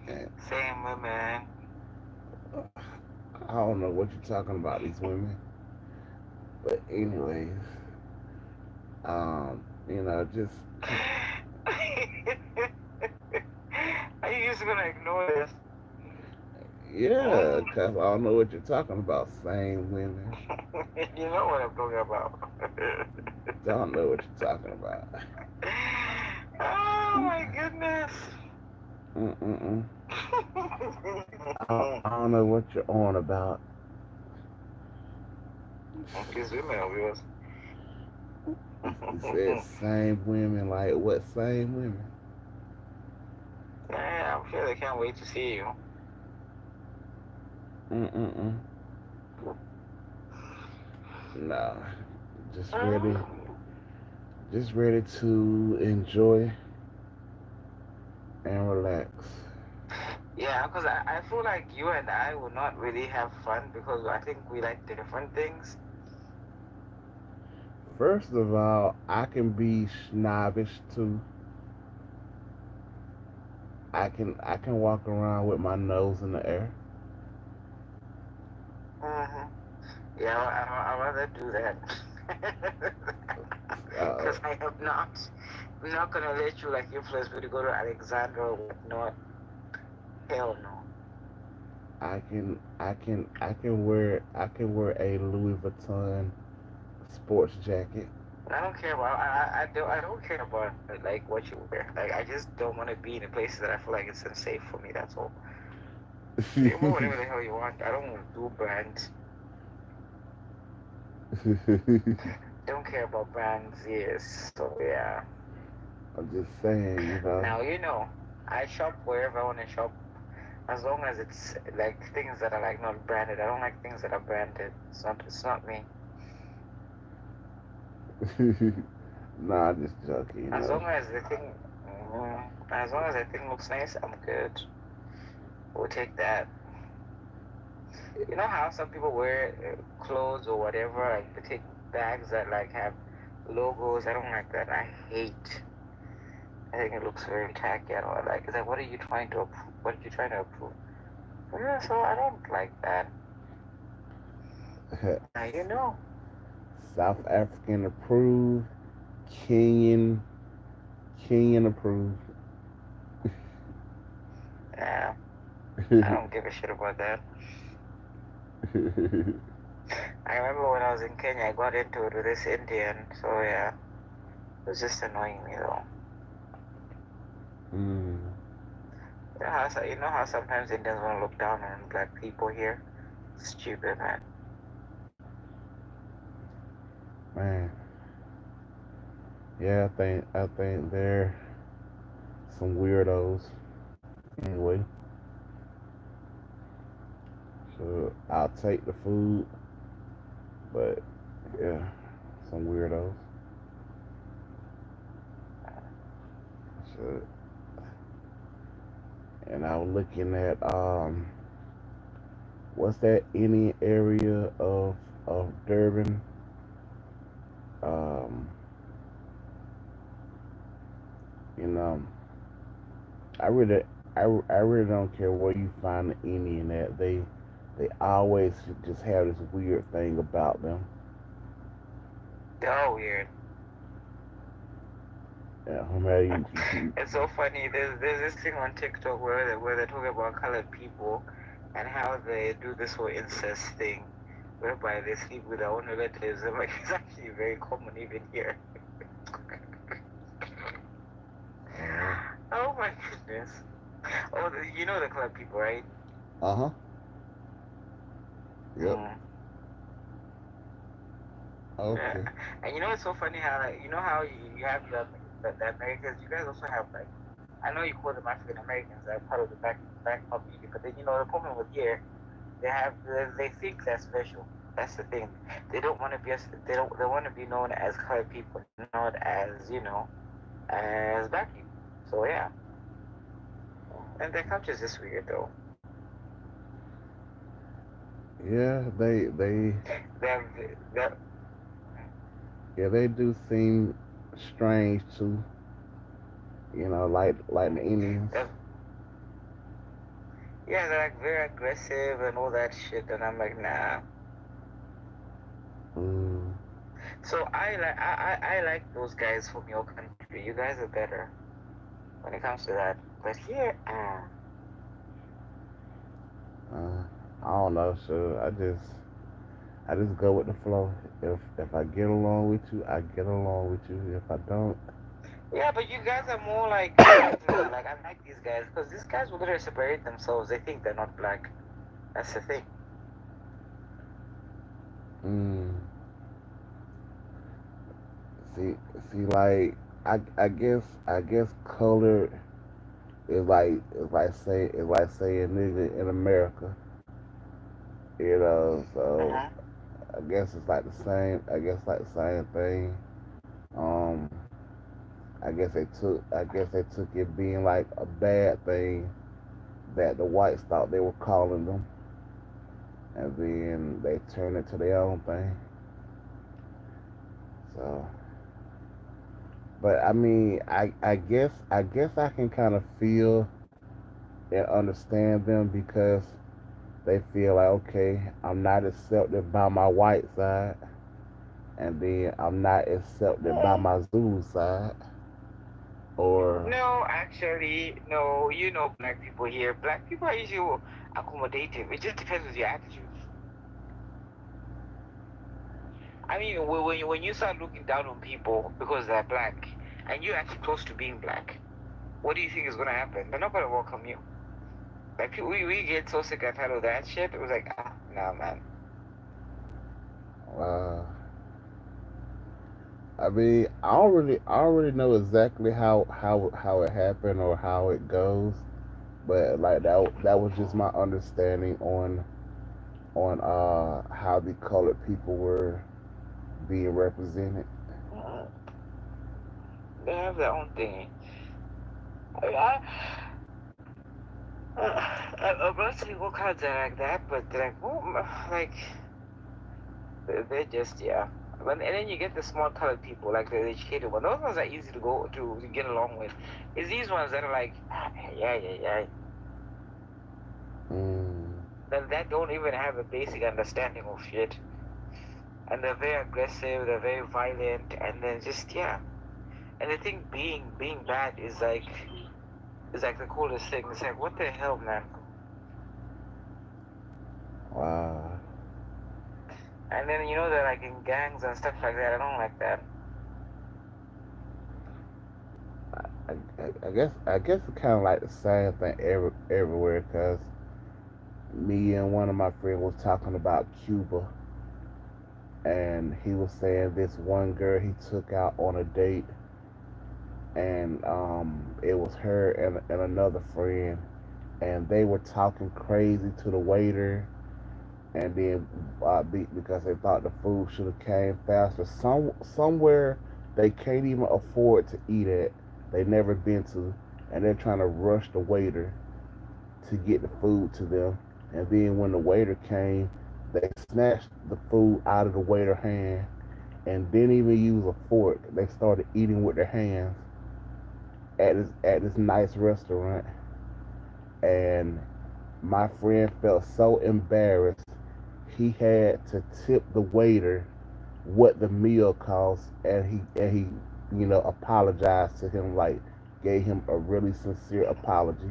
and Same way, man. I don't know what you're talking about, these women. But anyways, just Are you just gonna ignore this? yeah, Mm. cause I don't know what you're talking about. Same women, You know what I'm talking about. don't know what you're talking about. Oh my goodness. Mm-mm-mm. I don't know what you're on about. These women of yours. You said same women, like what same women? Yeah, I'm sure they can't wait to see you. Mm-mm-mm. Nah, just ready, Mm. just ready to enjoy and relax. Yeah, because I feel like you and I will not really have fun because I think we like different things. First of all, I can be snobbish too. I can walk around with my nose in the air. Hmm. Yeah, I'd rather do that. Uh, Because I'm not gonna let you like influence me to go to Alexandra or whatnot. Hell no. I can wear a Louis Vuitton sports jacket. I don't care about I don't care about like what you wear. Like I just don't want to be in places that I feel like it's unsafe for me. That's all. So you wear whatever the hell you want. I don't do brands. Don't care about brands. Yes. So yeah. I'm just saying. Now I shop wherever I want to shop as long as it's like things that are like not branded. I don't like things that are branded. It's not me. Nah, I'm just joking. As long as the thing, as long as the thing looks nice, I'm good. We'll take that. You know how some people wear clothes or whatever, like they take bags that like have logos. I don't like that. I hate. I think it looks very tacky and all. Like it's like, what are you trying to approve? What are you trying to approve? Yeah, so I don't like that. Now you know. South African approved, Kenyan Kenyan approved. Yeah, I don't give a shit about that. I remember when I was in Kenya, I got into it with this Indian. So yeah, it was just annoying me though. Mm, You know how sometimes Indians want to look down on black people here? Stupid, man. man, yeah, I think they're some weirdos. Anyway, so I'll take the food, but yeah, some weirdos. So, and I was looking at what's that Indian area of Durban? Um, you know, I really I really don't care where you find the Indian at. They always just have this weird thing about them. They're all weird. Yeah, maybe It's so funny. There's this thing on TikTok where they're talking about colored people and how they do this whole incest thing, whereby they sleep with their own relatives. I'm like, it's actually very common even here. uh Oh my goodness. Oh, you know the colored people, right? huh. Yep. Mm. Yeah. Okay. And you know it's so funny how like, you know how you have the Americans. You guys also have like I know you call them African Americans. They're part of the black community, but then the problem with here they think they're special. That's the thing. They don't want to be they want to be known as colored people, not as. as black people. So yeah, and their culture is just weird though. Yeah, They're, they're yeah, they do seem strange too. Like the Indians. they're yeah, they're like very aggressive and all that shit, and I'm like, nah. Mm, So I like those guys from your country. You guys are better when it comes to that. But here, uh, I don't know. So I just go with the flow. If I get along with you, I get along with you. If I don't, yeah, but you guys are more like friendly. Like I like these guys because these guys will literally separate themselves. They think they're not black. That's the thing. mm, see see like I guess color is like saying nigga in America. So Uh-huh. I guess it's like the same. I guess like the same thing. Um, I guess they took it being like a bad thing that the whites thought they were calling them, and then they turned it to their own thing. So, but I mean, I guess I can kind of feel and understand them because they feel like, okay, I'm not accepted by my white side, and then I'm not accepted by Mm. my Zulu side, or No, actually, no. You know, black people here. Black people are usually accommodative. It just depends with your attitude. I mean, when you start looking down on people because they're black, and you're actually close to being black, what do you think is gonna happen? They're not gonna welcome you. Like we get so sick and tired of that shit. It was like, nah, man. uh, I don't really know exactly how it happened or how it goes, but like that was just my understanding on how the colored people were being represented. Mm, they have their own thing. I, I'm not saying all kinds are like that, but they're like, like they're just yeah. And then you get the small colored people, like the educated ones. Those ones are easy to go to get along with. It's these ones that are like, yeah, yeah, yeah, Mm, that don't even have a basic understanding of shit, and they're very aggressive, they're very violent, and then just yeah. And I think being bad is like the coolest thing. It's like what the hell, man. wow. And then they're like in gangs and stuff like that. I don't like that. I guess it's kind of like the same thing everywhere because me and one of my friends was talking about Cuba, and he was saying this one girl he took out on a date, and it was her and another friend, and they were talking crazy to the waiter, and then because they thought the food should have came faster. Somewhere they can't even afford to eat at. They never been to, and they're trying to rush the waiter to get the food to them. And then when the waiter came, they snatched the food out of the waiter's hand and didn't even use a fork. They started eating with their hands at this nice restaurant, and my friend felt so embarrassed. He had to tip the waiter what the meal cost, and he apologized to him, like gave him a really sincere apology,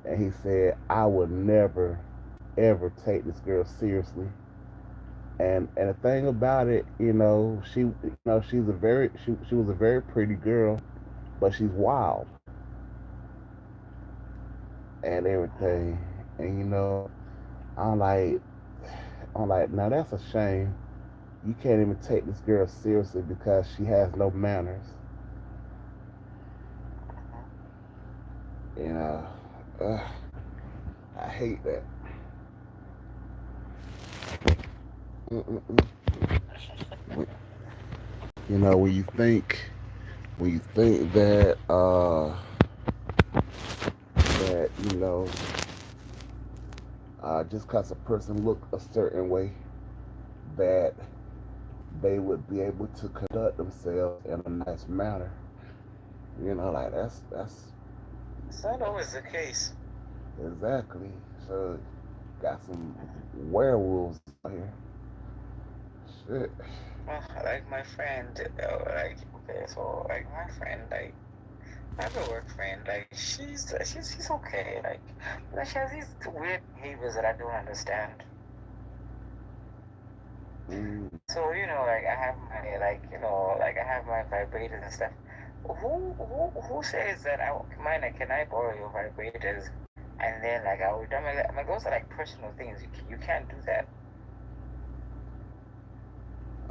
and he said, "I would never ever take this girl seriously." And the thing about it, she was a very pretty girl, but she's wild and everything. And I'm like, now that's a shame. You can't even take this girl seriously because she has no manners. You know, Ugh, I hate that. Mm-mm-mm. When you think when you think that that just because a person look a certain way, that they would be able to conduct themselves in a nice manner. Like that's It's not always the case. exactly. So got some werewolves out here. Shit. Like my friend, like okay, so like my friend, like I have a work friend, like she's okay, like she has these weird behaviors that I don't understand. Mm, So like I have my like I have my vibrators and stuff. Who says that mine? Like, can I borrow your vibrators? And then like I'm like those are like personal things. You can't do that.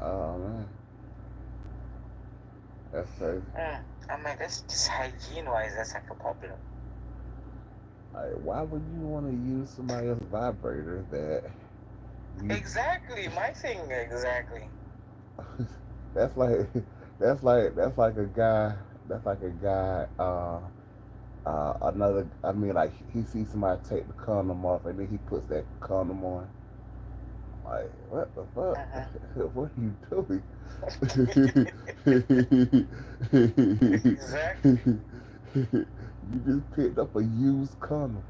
oh man, that's crazy. I'm like that's just hygiene wise. That's like a problem. Like, why would you want to use somebody else's vibrator that you? Exactly, my thing exactly. that's like that's like a guy. That's like a guy. Another. I mean, like he sees somebody take the condom off, and then he puts that condom on. Like, what the fuck? Uh-huh. What are you doing? Exactly. You just picked up a used condom.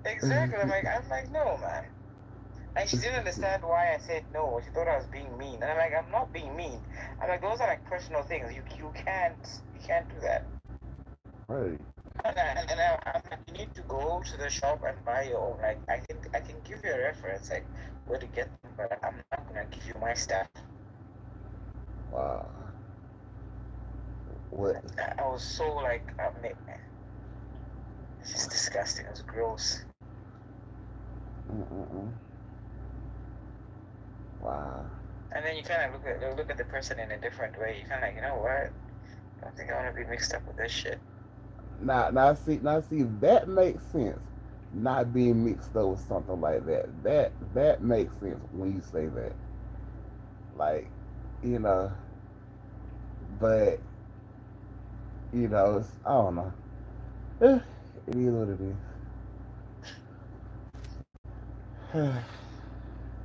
Exactly. I'm like, no, man. And she didn't understand why I said no. She thought I was being mean. And I'm like, I'm not being mean. I'm like, those are like personal things. You can't do that. Right. And I'm like, you need to go to the shop and buy your own. Like, I can give you a reference, like where to get them, but I'm not gonna give you my stuff. Wow. What? I was so like, it's just disgusting. It was gross. Mm-mm-mm. Wow. And then you kind of look at the person in a different way. You kind of like, you know what? I don't think I want to be mixed up with this shit. Now see, that makes sense. Not being mixed up with something like that. That makes sense when you say that. Like, you know, but I don't know. Eh, it is what it is.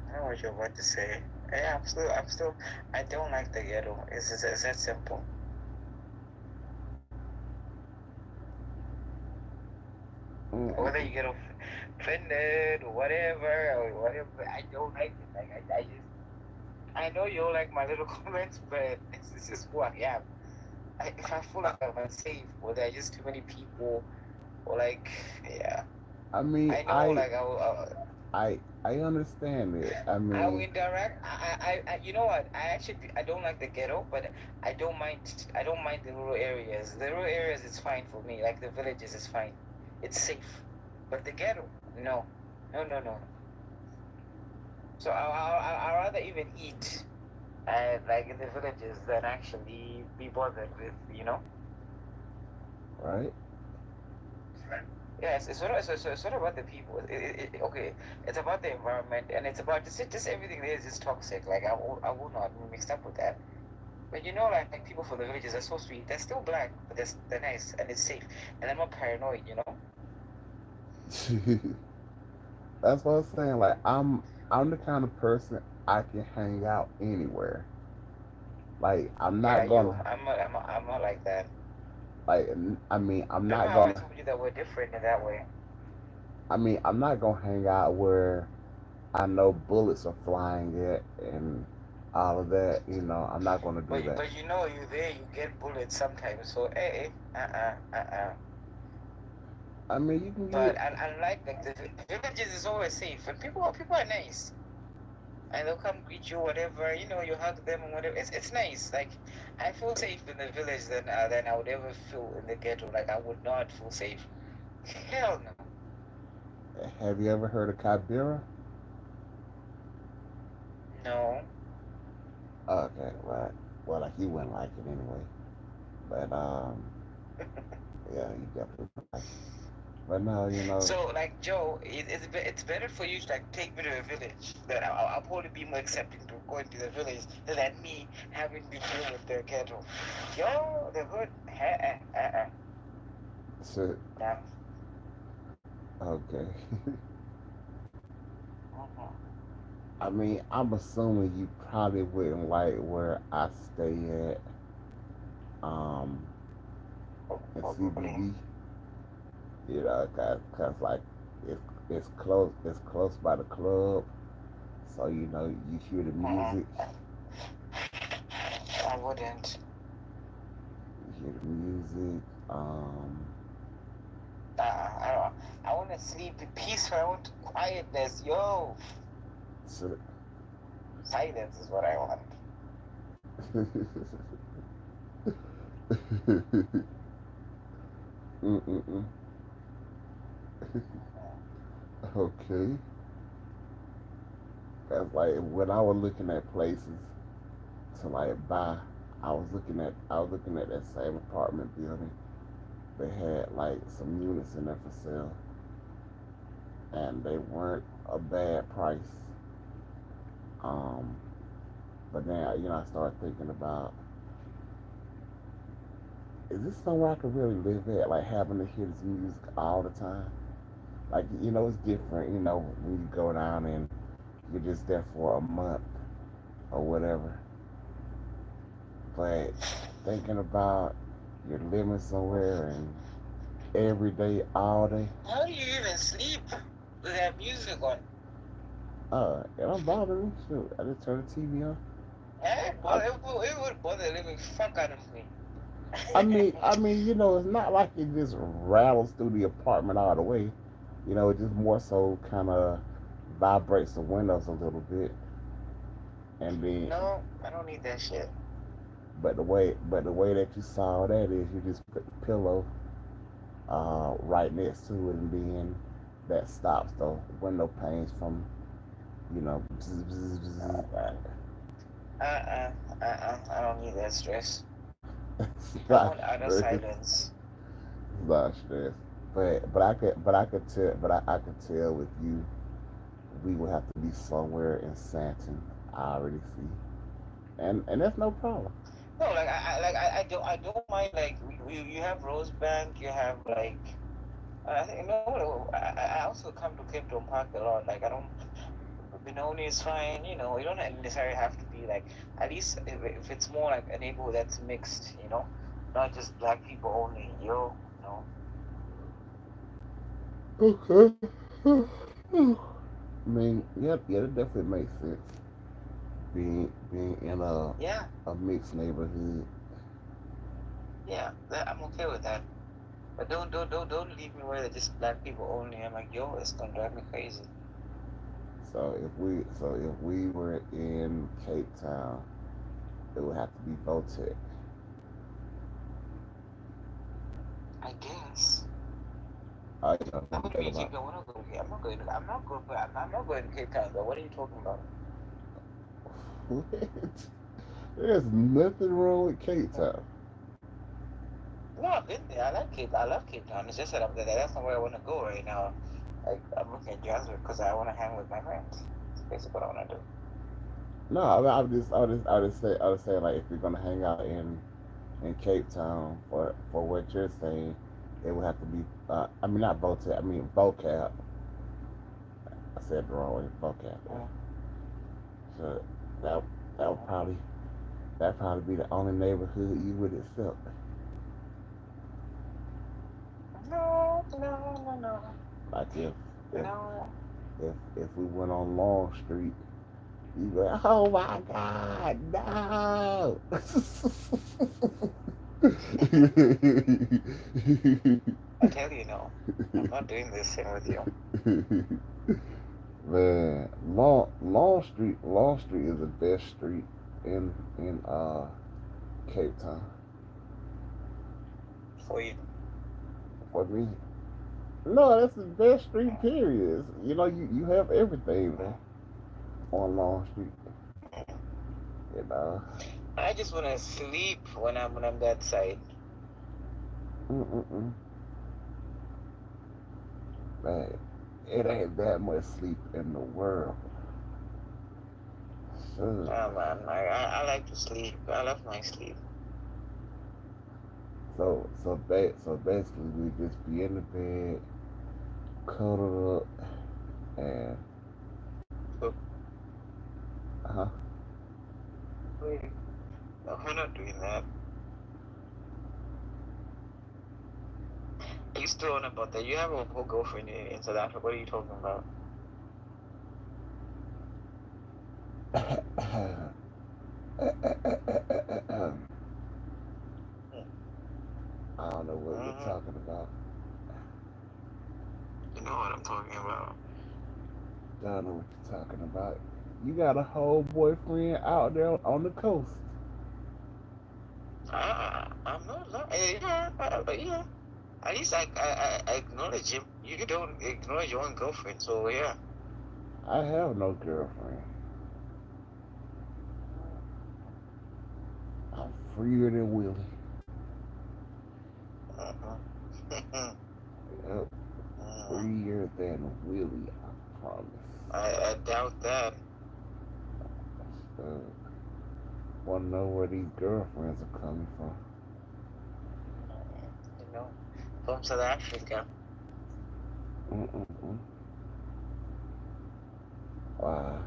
I know what you're about to say. Yeah, I'm still. I don't like the ghetto. It's that simple. Whether you Mm-mm-mm. get offended or whatever, I don't like it. Like I know you don't like my little comments, but this is who I am. If I feel like I'm unsafe, or there are just too many people, or like, yeah, I mean, I know like I understand it. I I will mean, interact. You know what? I don't like the ghetto, but I don't mind the rural areas. The rural areas is fine for me. Like the villages is fine. It's safe. But the ghetto, no, no, no, no. So I rather even eat like in the villages than actually be bothered with. right? Yes, it's sort of about the people. Okay, it's about the environment, and it's about just everything there is just toxic. Like I will not be mixed up with that. But like people from the villages are so sweet. They're still black, but they're nice and it's safe. And I'm not paranoid. That's what I'm saying. Like, I'm the kind of person I can hang out anywhere. Like, I'm Yeah, not gonna I'm not like that. like. I mean, I'm Remember not how I gonna. told you that we're different in that way? I mean, I'm not gonna hang out where I know bullets are flying at and all of that. I'm not gonna do But that. but you there you get bullets sometimes. So uh. I mean, you can But get. unlike the villages is always safe and people are nice. And they'll come greet you, whatever. You hug them and whatever. It's nice. Like I feel safe in the village than I would ever feel in the ghetto. Like I would not feel safe. Hell no. Have you ever heard of Kibera? No. Okay, well, like you wouldn't like it anyway. But yeah, you definitely would like it. But no, So, like Joe, it's better for you to like take me to a village. That I'll probably be more accepting to going to the village than me having to deal with the ghetto. Yo, the hood, so, damn. okay. Mm-hmm. I mean, I'm assuming you probably wouldn't like where I stay at, um, in Probably. CBD. Cause like it's close by the club, so you hear the Mm-mm. music, I wouldn't. you hear the music. I don't. I want to sleep in peace. I want quietness. Yo, So, silence is what I want. Mm-mm-mm. Okay, that's like when I was looking at places to like buy. I was looking at that same apartment building. They had like some units in there for sale, and they weren't a bad price. Um, but then I started thinking about, is this somewhere I could really live at? Like having to hear this music all the time. Like it's different. When you go down and you're just there for a month or whatever. But thinking about you're living somewhere and every day, all day, How do you even sleep with that music on? it don't bother me. Shoot, I just turn the TV on. I, It would bother the living fuck out of me. it's not like it just rattles through the apartment all the way. It just more so kind of vibrates the windows a little bit, and then, No, I don't need that shit. but the way that you saw that is you just put the pillow right next to it, and then that stops the window panes from bzz, bzz, bzz. Oh man. I don't need that stress. It's I not want utter stress. silence. It's not stress. But I could tell with you, we would have to be somewhere in Santon. I already see, and that's no problem. No, like I don't mind like you have Rosebank, you have like I think I also come to Cape Town Park a lot. Like I don't Benoni is fine, you don't necessarily have to be like at least if it's more like a neighborhood that's mixed, not just black people only, Okay. I mean, yeah, that definitely makes sense. Being in Yeah, a mixed neighborhood. yeah, I'm okay with that. But don't leave me where they're just black people only. I'm like, yo, it's gonna drive me crazy. So if we were in Cape Town, it would have to be Votech. I guess. Oh, you know I'm what I'm gonna talking be about. Cape Town. We're not going to. I'm not going. I'm not going to Cape Town though. What are you talking about? What? There's nothing wrong with Cape Hmm. Town. No, I've been there. I like Cape. I love Cape Town. It's just that that's not where I want to go right now. Like I'm looking at Johannesburg because I want to hang with my friends. That's basically what I want to do. No, I would just say like if you're gonna hang out in Cape Town for what you're saying, it would have to be. I mean not Votech. I mean vocab. I said it the wrong way. Vocab. Yeah. Mm, So that that would mm. probably that probably be the only neighborhood you would accept. No, no, no, no, Like if no. if we went on Long Street, you go, oh my God, no. I tell you, no. I'm not doing this thing with you. Man, Long Street is the best street in Cape Town For you. for me. No, that's the best street. Period. You have everything there on Long Street. Mm. You know. I just want to sleep when I'm that side. Mm-mm-mm. Man, it ain't that much sleep in the world. So, Oh man, I like to sleep. I love my sleep. so basically, we just be in the bed, cuddled up, and So huh? wait, no, we're not doing that. Are you still on about that? You have a whole girlfriend in South Africa. What are you talking about? I don't know what you're Mm-hmm. talking about. You know what I'm talking about. I don't know what you're talking about. You got a whole boyfriend out there on the coast. I'm not lying. Yeah, yeah. At least I acknowledge him. You don't acknowledge your own girlfriend, so yeah. I have no girlfriend. I'm freer than Willie. Uh-huh. Yep, freer than Willie, I promise. I doubt that. Uh, Wanna know where these girlfriends are coming from? You know, from South Africa. Mm-mm-mm. Why?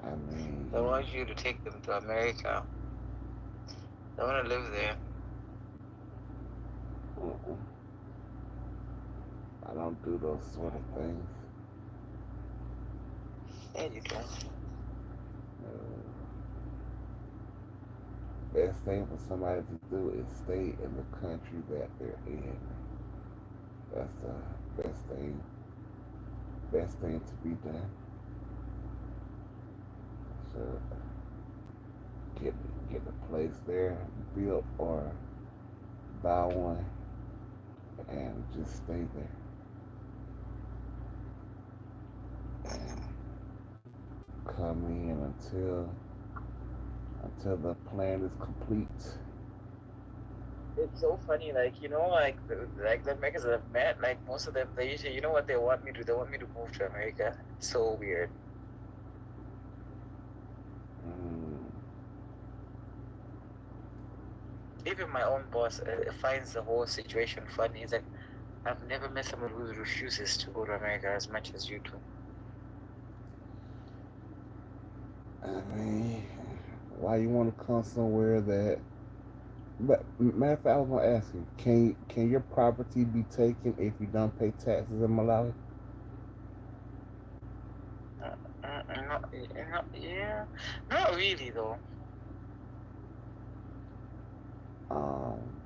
I They mean, want you to take them to America. They want to live there. mm-mm. I don't do those sort of Uh-huh. things. Yeah, you do. Uh, Best thing for somebody to do is stay in the country that they're in. That's the best thing to be done. So get get a place there built or buy one and just stay there and come in until the plan is complete. It's so funny, like like the Americans that I've met, like most of them, they usually, you know what they want me to? They want me to move to America. It's so weird. Mm, Even my own boss finds the whole situation funny. He's like, I've never met someone who refuses to go to America as much as you do. I mean, why you want to come somewhere that? But matter of fact, I was gonna ask you, can your property be taken if you don't pay taxes in Malawi? Yeah, not really though. Um,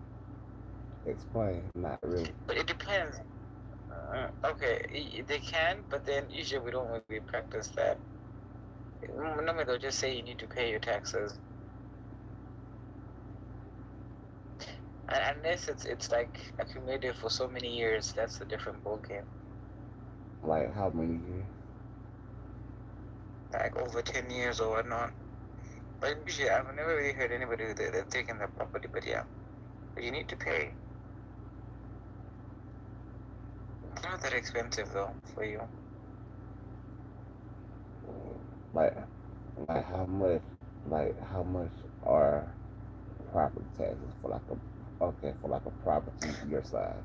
Explain. Not really. But it depends. Okay, they can, but then usually we don't really practice that. Normally they'll just say you need to pay your taxes, and unless it's like accumulated for so many years, that's a different ballgame. Like how many years? Like over 10 years or whatnot. But usually I've never really heard anybody that they've taken the property. But yeah, but you need to pay. It's not that expensive though for you. Like like how much? Like how much are property taxes for like a for like a property your size?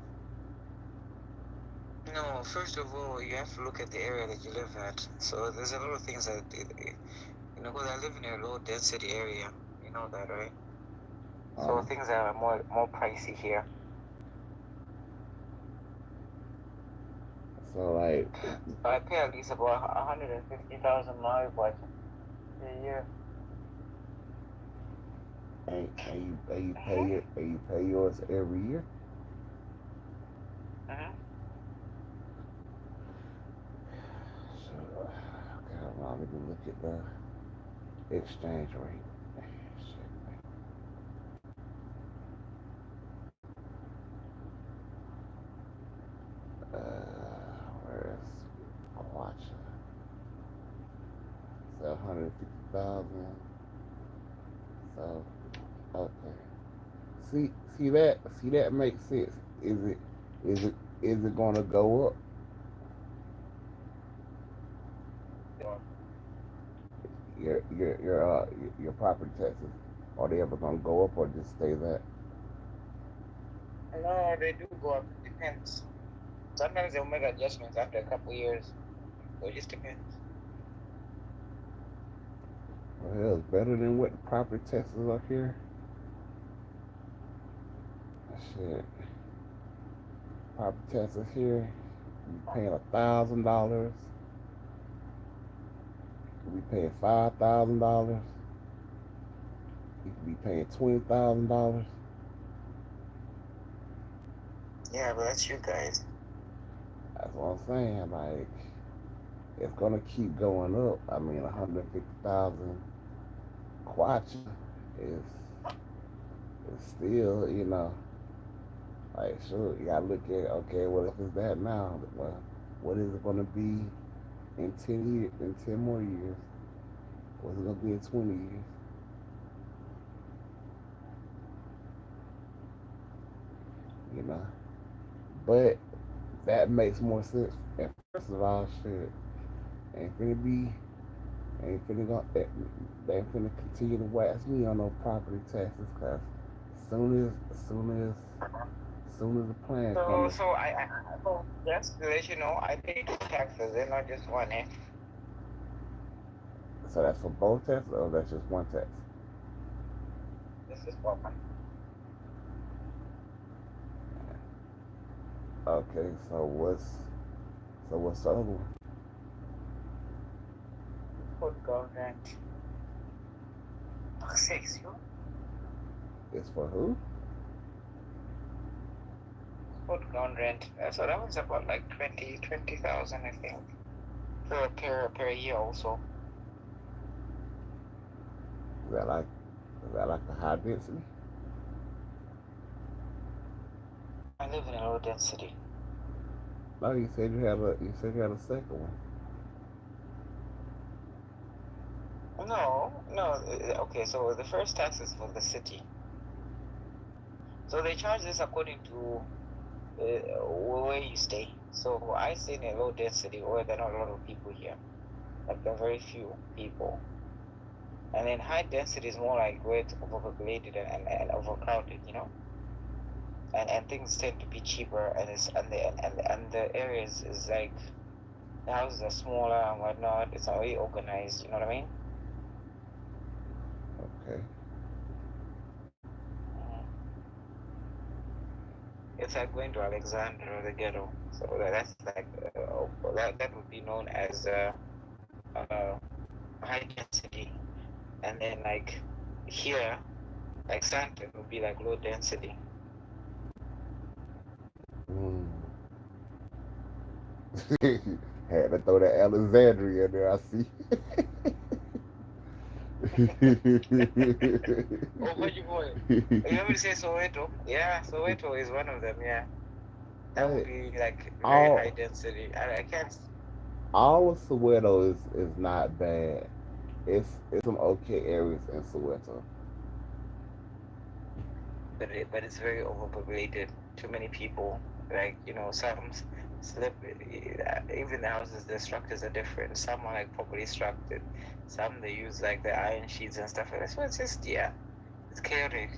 No, first of all, you have to look at the area that you live at. So there's a lot of things that, because I live in a low density area. You know that, right? So Uh, things are more pricey here. so like So I pay at least about 150,000 Mali baht a year. and you pay yours every year. Hmm. So okay, hold on, let me look at the exchange rate. Shit. Where's Quacha? So 150,000. So okay. See that makes sense. Is it Is it gonna go up? Your property taxes, are they ever gonna go up or just stay that? No, they do go up. It depends. Sometimes they'll make adjustments after a couple years. So it just depends. Well, it's better than what the property taxes are here. Shit, property taxes here, you paying $1,000, you be paying $5,000, you could be paying $20,000. Yeah, but that's you guys. That's what I'm saying. Like, it's gonna keep going up. I mean, 150,000 kwacha is still, like, sure, you gotta look at, okay, well, if it's that now, well, what is it gonna be in 10 years, in 10 more years? What's it gonna be in 20 years? You know, but that makes more sense. And first of all, shit, ain't finna be, ain't finna go, they ain't finna continue to wax me on no property taxes, cause as soon as the plan So, comes, so just to let you know, I pay two taxes. They're not just one. Eh? so that's for both taxes, or that's just one tax? This is one. Okay, so what's the other one? Food government. Six, you. It's for who? Food ground rent. So that one's about like 20,000, I think, per year also. Is that like a high density? I live in a low density. No, you had a second one. No, no. Okay, so the first tax is for the city. So they charge this according to where you stay. So I stay in a low density where there are not a lot of people here. Like there are very few people. And then high density is more like where it's overpopulated and overcrowded, and things tend to be cheaper, and the areas is like the houses are smaller and whatnot. It's not really organized. You know what I mean? Okay. Mhm. It's like going to Alexandria or the ghetto. So that's like that would be known as uh, high density, and then like here, like Santon would be like low density. Mm. Had to throw that Alexandria in there. I see. Oh, what you boy? You want me to say Soweto? Yeah, Soweto is one of them. Yeah, that would Hey, be like very high all density. I can't. all of Soweto is not bad. It's some okay areas in Soweto. But it's very overpopulated. Too many people. Like some slip. Even the houses, the structures are different. Some are like properly structured. Some they use like the iron sheets and stuff like that. So it's just it's chaotic.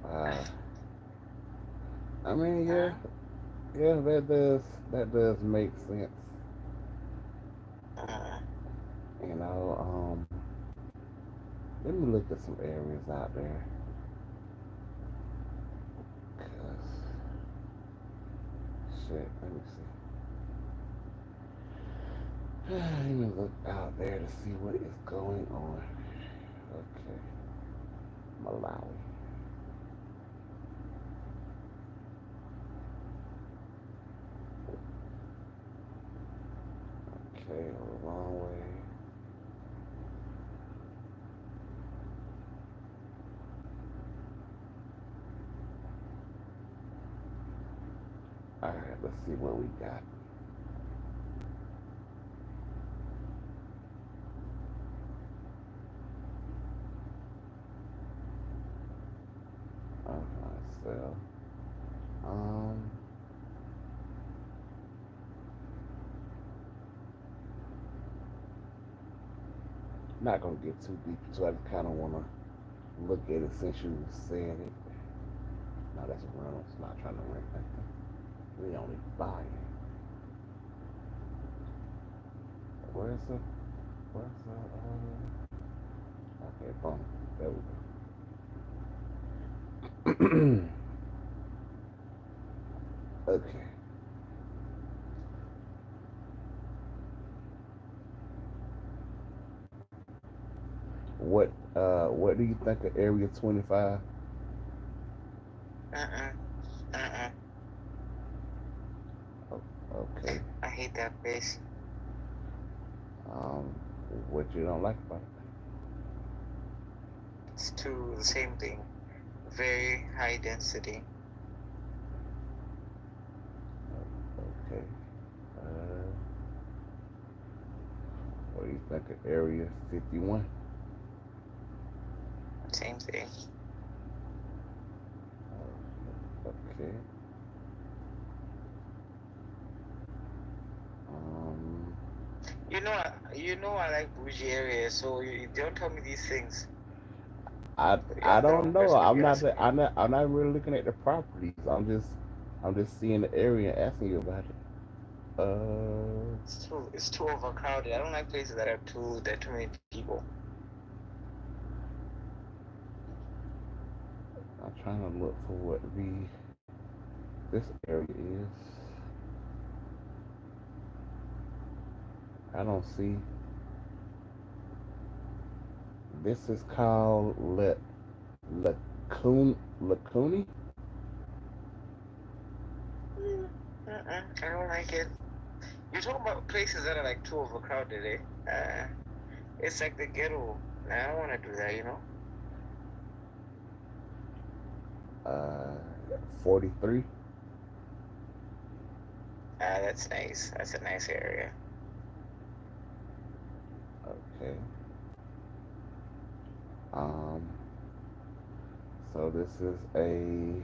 Uh, I mean, yeah, Uh, yeah, that does make sense. uh, You know, let me look at some areas out there. 'Cause, shit, let me see. Let me look out there to see what is going on. Okay, Malawi. Okay, a long way. All right, let's see what we got. Uh-huh, so. Um, not gonna get too deep into it. I just kind of wanna look at it since you said it. No, that's Reynolds. Not trying to rent nothing. We only buying. Where's the? Where's the? Okay, boom. There we go. Okay. What do you think of Area 25? Uh-uh. Uh-uh. Okay. I hate that place. Um, what you don't like about It's too the same thing. Very high density. it? Okay. Uh, what do you think of Area 51? Same thing. Okay. Um, I like bougie areas, so you don't tell me these things. I I'm the don't wrong know. person to be asking. I'm not really looking at the properties. I'm just seeing the area and asking you about it. It's too overcrowded. I don't like places that there are too many people. I'm trying to look for what this area is. I don't see. This is called Lacuni. Mm, I don't like it. You're talking about places that are like too overcrowded, eh? It's like the ghetto. Nah, I don't want to do that. Uh, 43. That's nice. That's a nice area. Okay. Um, so this is a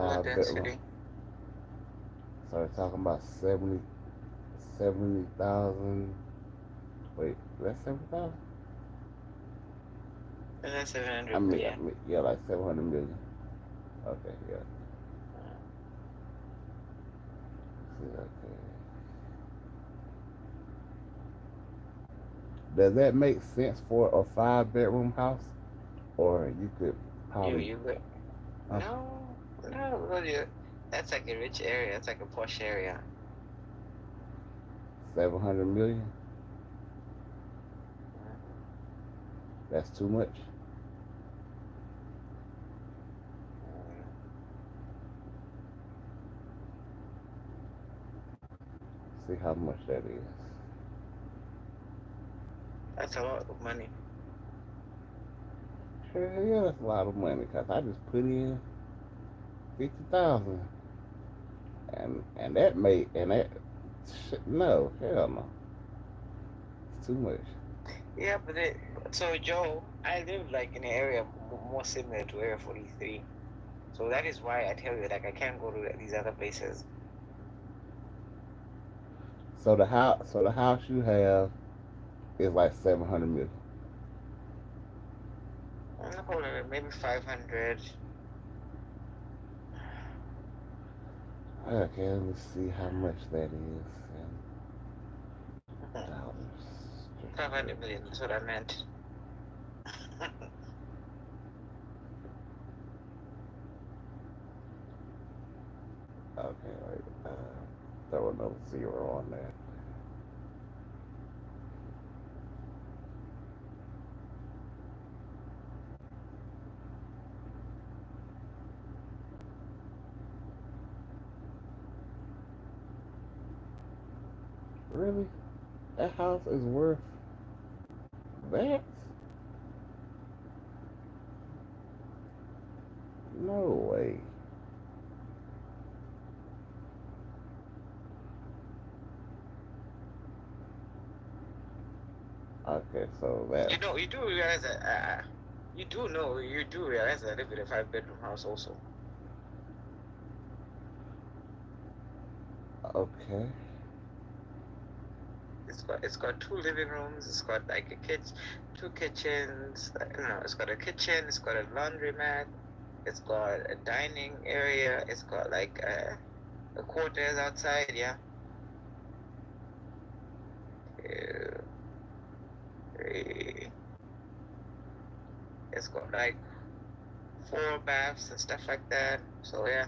Low 5 bedroom. density. So they're talking about 70,000. Wait, that's 70,000. And then I 700, mean, yeah. yeah, like 700 million. Okay, yeah. See, okay. Does that make sense for a 5 bedroom house, or you could You probably you go. uh, No, really. That's like a rich area. That's like a posh area. 700 million? Mm, That's too much. mm, See how much that is. that's a lot of money. Hell yeah, that's a lot of money. Cause I just put in 50,000, and that made and that no hell no, it's too much. Yeah, so Joe, I live like in an area more similar to Area 43. So that is why I tell you, like, I can't go to these other places. So the house you have is like 700 million. Hold on, maybe 500. Okay, let me see how much that is in dollars. 500 million, that's what I meant. Okay, wait. Throw another zero on that. Really? That house is worth that? No way. Okay, so that You do realize that. You do realize that I live in a 5 bedroom house also. Okay. It's got 2 living rooms. It's got like a kitchen, 2 kitchens. No, it's got a kitchen. It's got a laundromat. It's got a dining area. It's got like a quarters outside. Yeah. Uh, uh, it's got like 4 baths and stuff like that. So yeah,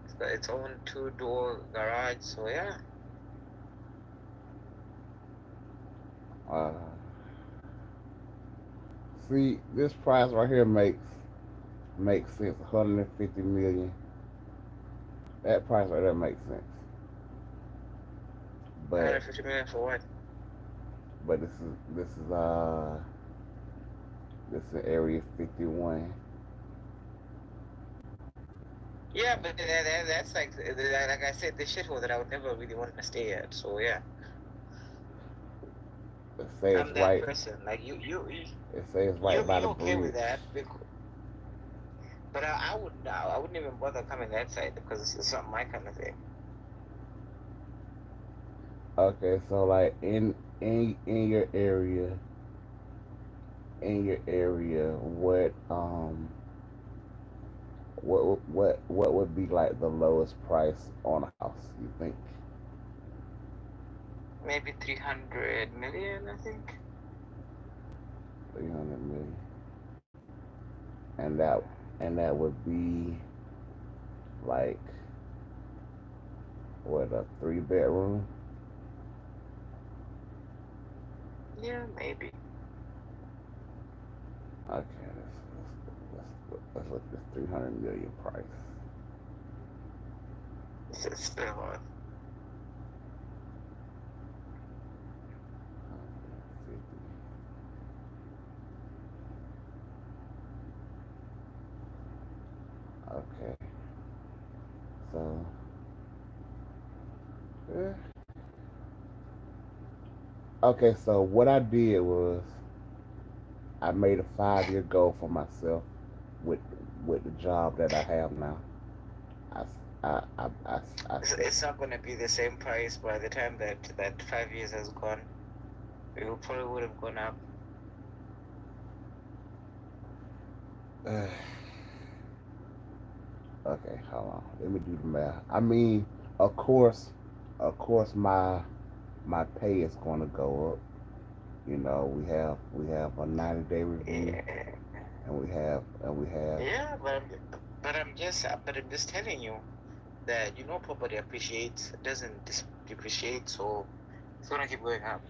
it's got its own 2-door garage. So yeah. Uh, See, this price right here makes sense. 150 million. That price right there makes sense. But 150 million for what? this is Area 51. Yeah, but that's like I said, the shithole that I would never really want to stay at. So yeah, It says I'm that right. person. Like It says right by you the okay with bridge. that? But I wouldn't even bother coming that side because it's not my kind of thing. Okay, so like in your area, what would be like the lowest price on a house? You think Maybe 300 million, I think. 300 million, and that would be like what, a 3 bedroom? Yeah, maybe. Okay, let's look at this 300 million price. It's still on. 150. Okay, so eh. Okay, so what I did was I made a 5 year goal for myself with the job that I have now. I I said, It's not gonna be the same price by the time that 5 years has gone. It probably would have gone up. uh, okay, hold on. Let me do the math. I mean, of course, my pay is going to go up. We have a 90-day review, Yeah, and we have. yeah, but I'm just telling you that property appreciates, doesn't depreciate, so it's gonna keep going up.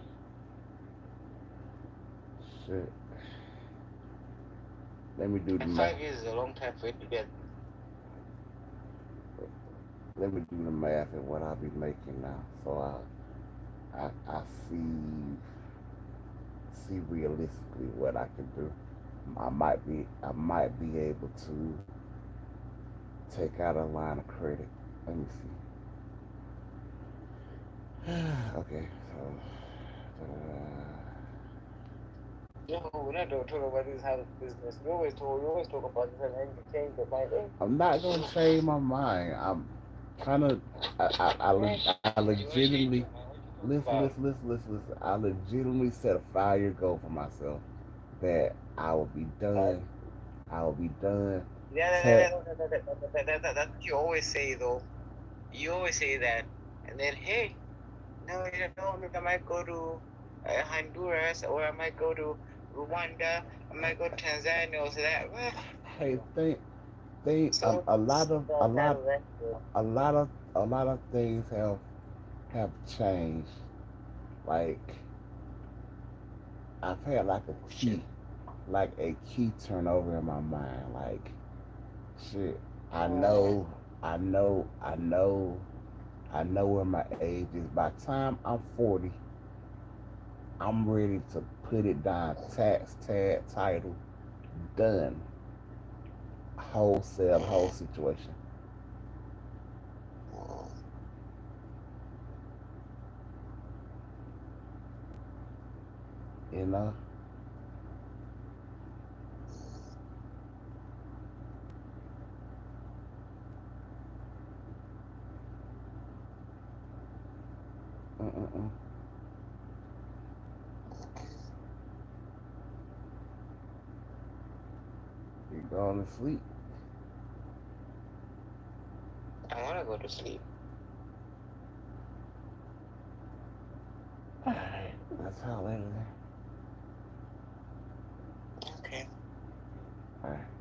Shit. Let me do the And math. 5 years is a long time for it to get. Let me do the math and what I'll be making now. So I see realistically what I can do. I might be able to take out a line of credit. Let me see. Okay, so We're not talking about this house business. We always talk about this, and then you change your mind. I'm not gonna change my mind. I'm trying to. I You want to change legitimately your mind? What you talking listen, about? listen, listen, listen, listen. I legitimately set a 5 year goal for myself that I will be Uh, done. I will be done. yeah, Tech. that's what you always say, though. You always say that, and then hey, no, maybe I might go to Honduras, or I might go to Rwanda, I might go to Tanzania, or so that. Hey, think So a lot of that that that uh, a lot of things have changed. Like I've had shit. like a key turnover in my mind. Like shit, I Uh, know, I know, I know, I know where my age is. By the time I'm 40, I'm ready to put it down. Tax, tag, title, done. Wholesale, the whole situation. You know. Mm-mm-mm. You going to sleep. I want to go to sleep. Alright, that's how later. Okay. Alright.